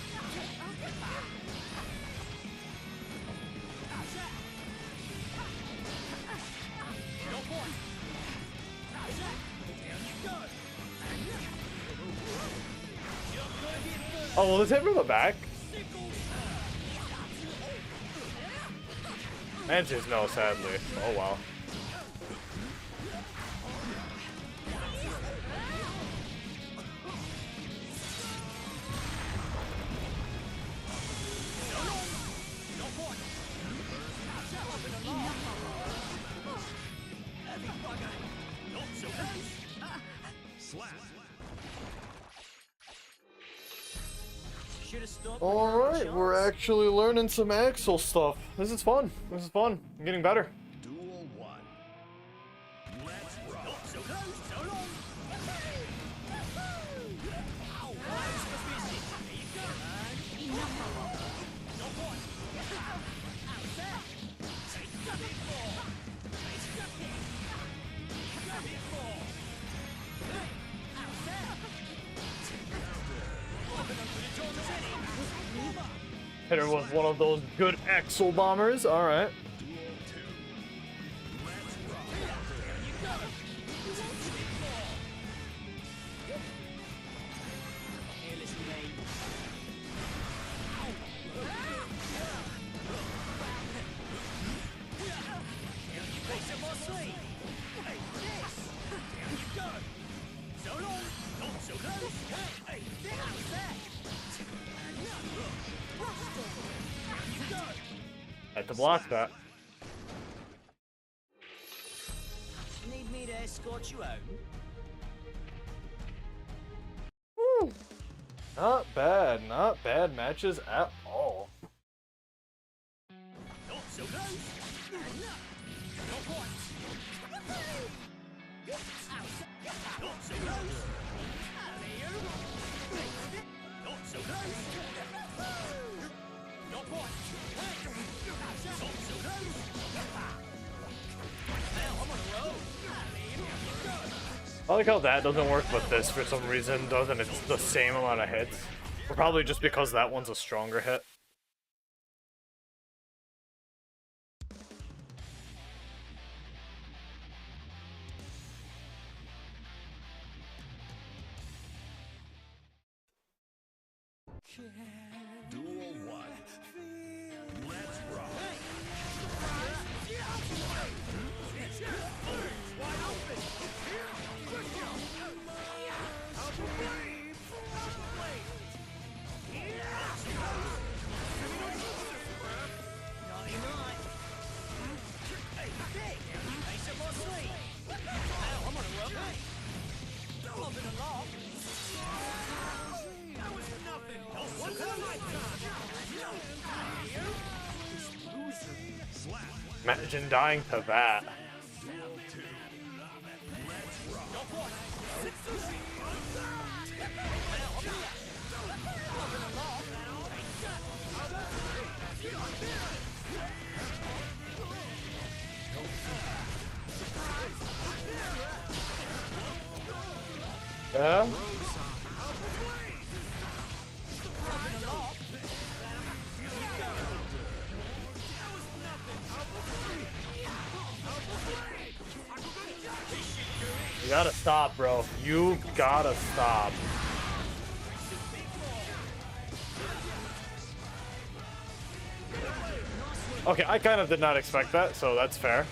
No point. Down you go. You're gonna be first. Oh, will this hit from the back? Answers no, sadly. Oh well. Slap. Should have stopped. Alright, we're actually learning some Axel stuff. This is fun. This is fun. I'm getting better. Duel 1. Let's rock. Not so close. So long. Ow, close for business. There you go. No point. How's that? Take a bit more. Take a bit. Take a bit more. How's that? Bobbing up to the Jones City. Hit her with one of those good Axel bombers. Alright. Duel 2. Let's rock. Here, listen, mate. Down you piece of my sleeve. Hey, this. Down you go. So long. Not so close. Hey, how's that? Down you go. Had to block that. Need me to escort you home? Woo. Not bad. Not bad matches at all. Not so close. No points. Not so close. Not so close. No points. Not so close. Now I'm on a roll. Here you go. I like how that doesn't work, but this for some reason does, and it's the same amount of hits. Probably just because that one's a stronger hit. Duel 1. Let's rock. Imagine dying to that. Yeah? You gotta stop, bro. You gotta stop. Okay, I kind of did not expect that, so that's fair.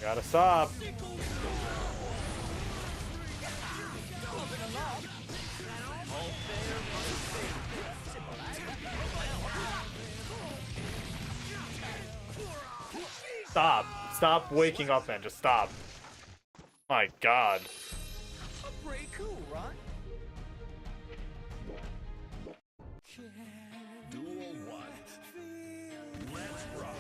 Gotta stop. Stop. Stop waking up, man. Just stop. My god. Pretty cool, right? Duel 1. Let's rock.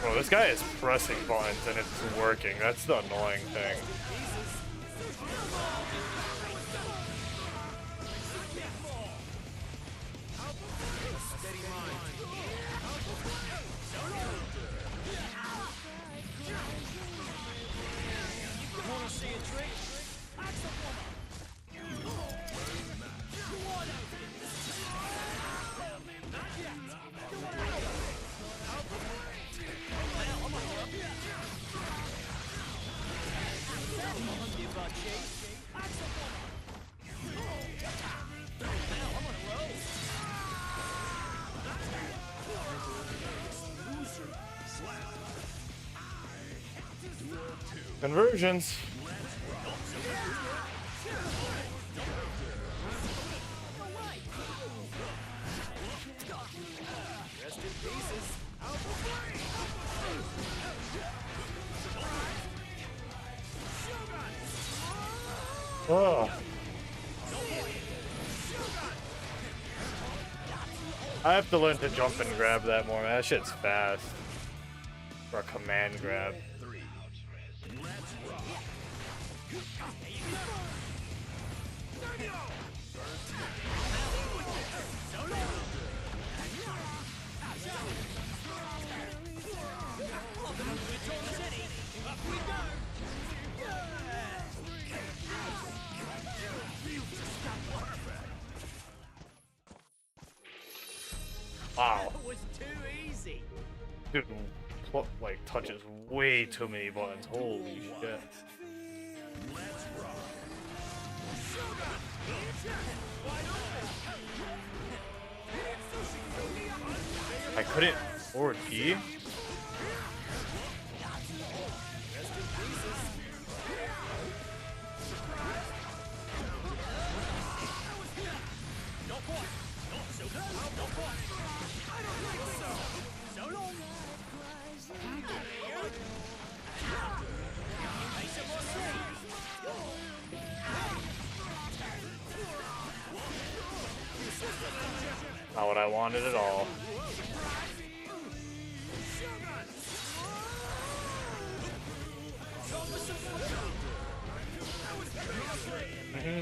Bro, this guy is pressing buttons and it's working. That's the annoying thing. Wanna see a trick? Conversions. Oh. I have to learn to jump and grab that more, man. That shit's fast. For a command grab. Wow. That was too easy. Dude, like, touches way too many buttons. Holy shit. I couldn't forward P? Not what I wanted at all.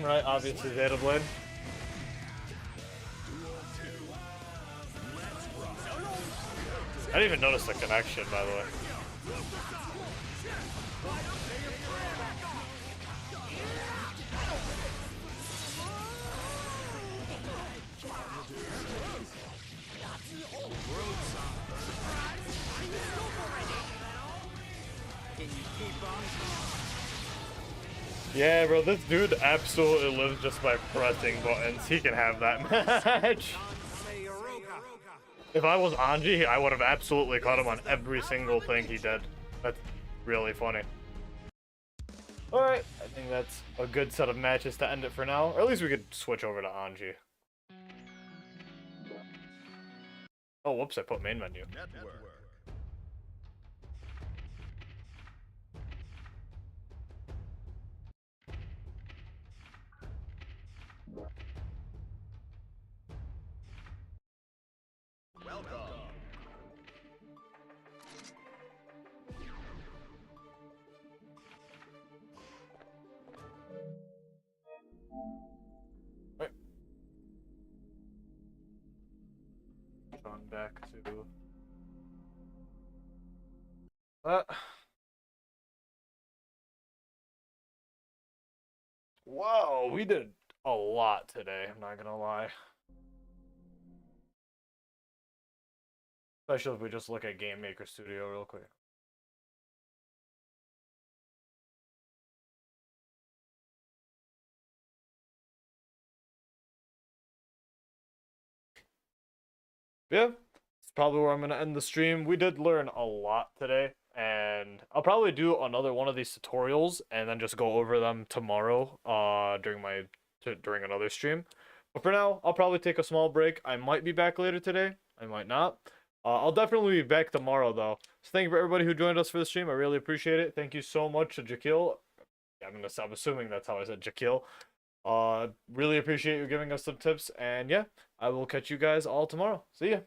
Right, obviously Zeta Blade. I didn't even notice the connection, by the way. Yeah, bro, this dude absolutely lives just by pressing buttons. He can have that match. If I was Anji, I would have absolutely caught him on every single thing he did. That's really funny. Alright, I think that's a good set of matches to end it for now. Or at least we could switch over to Anji. Oh, whoops, I put main menu. Network. Welcome. Right. On back to... Whoa, we did a lot today, I'm not gonna lie. Especially if we just look at Game Maker Studio real quick. Yeah, it's probably where I'm gonna end the stream. We did learn a lot today, and I'll probably do another one of these tutorials and then just go over them tomorrow, during another stream. But for now, I'll probably take a small break. I might be back later today. I might not. I'll definitely be back tomorrow though. So thank you for everybody who joined us for the stream. I really appreciate it. Thank you so much to Jakil. I'm assuming that's how I said Jakil. Really appreciate you giving us some tips, and yeah, I will catch you guys all tomorrow. See ya.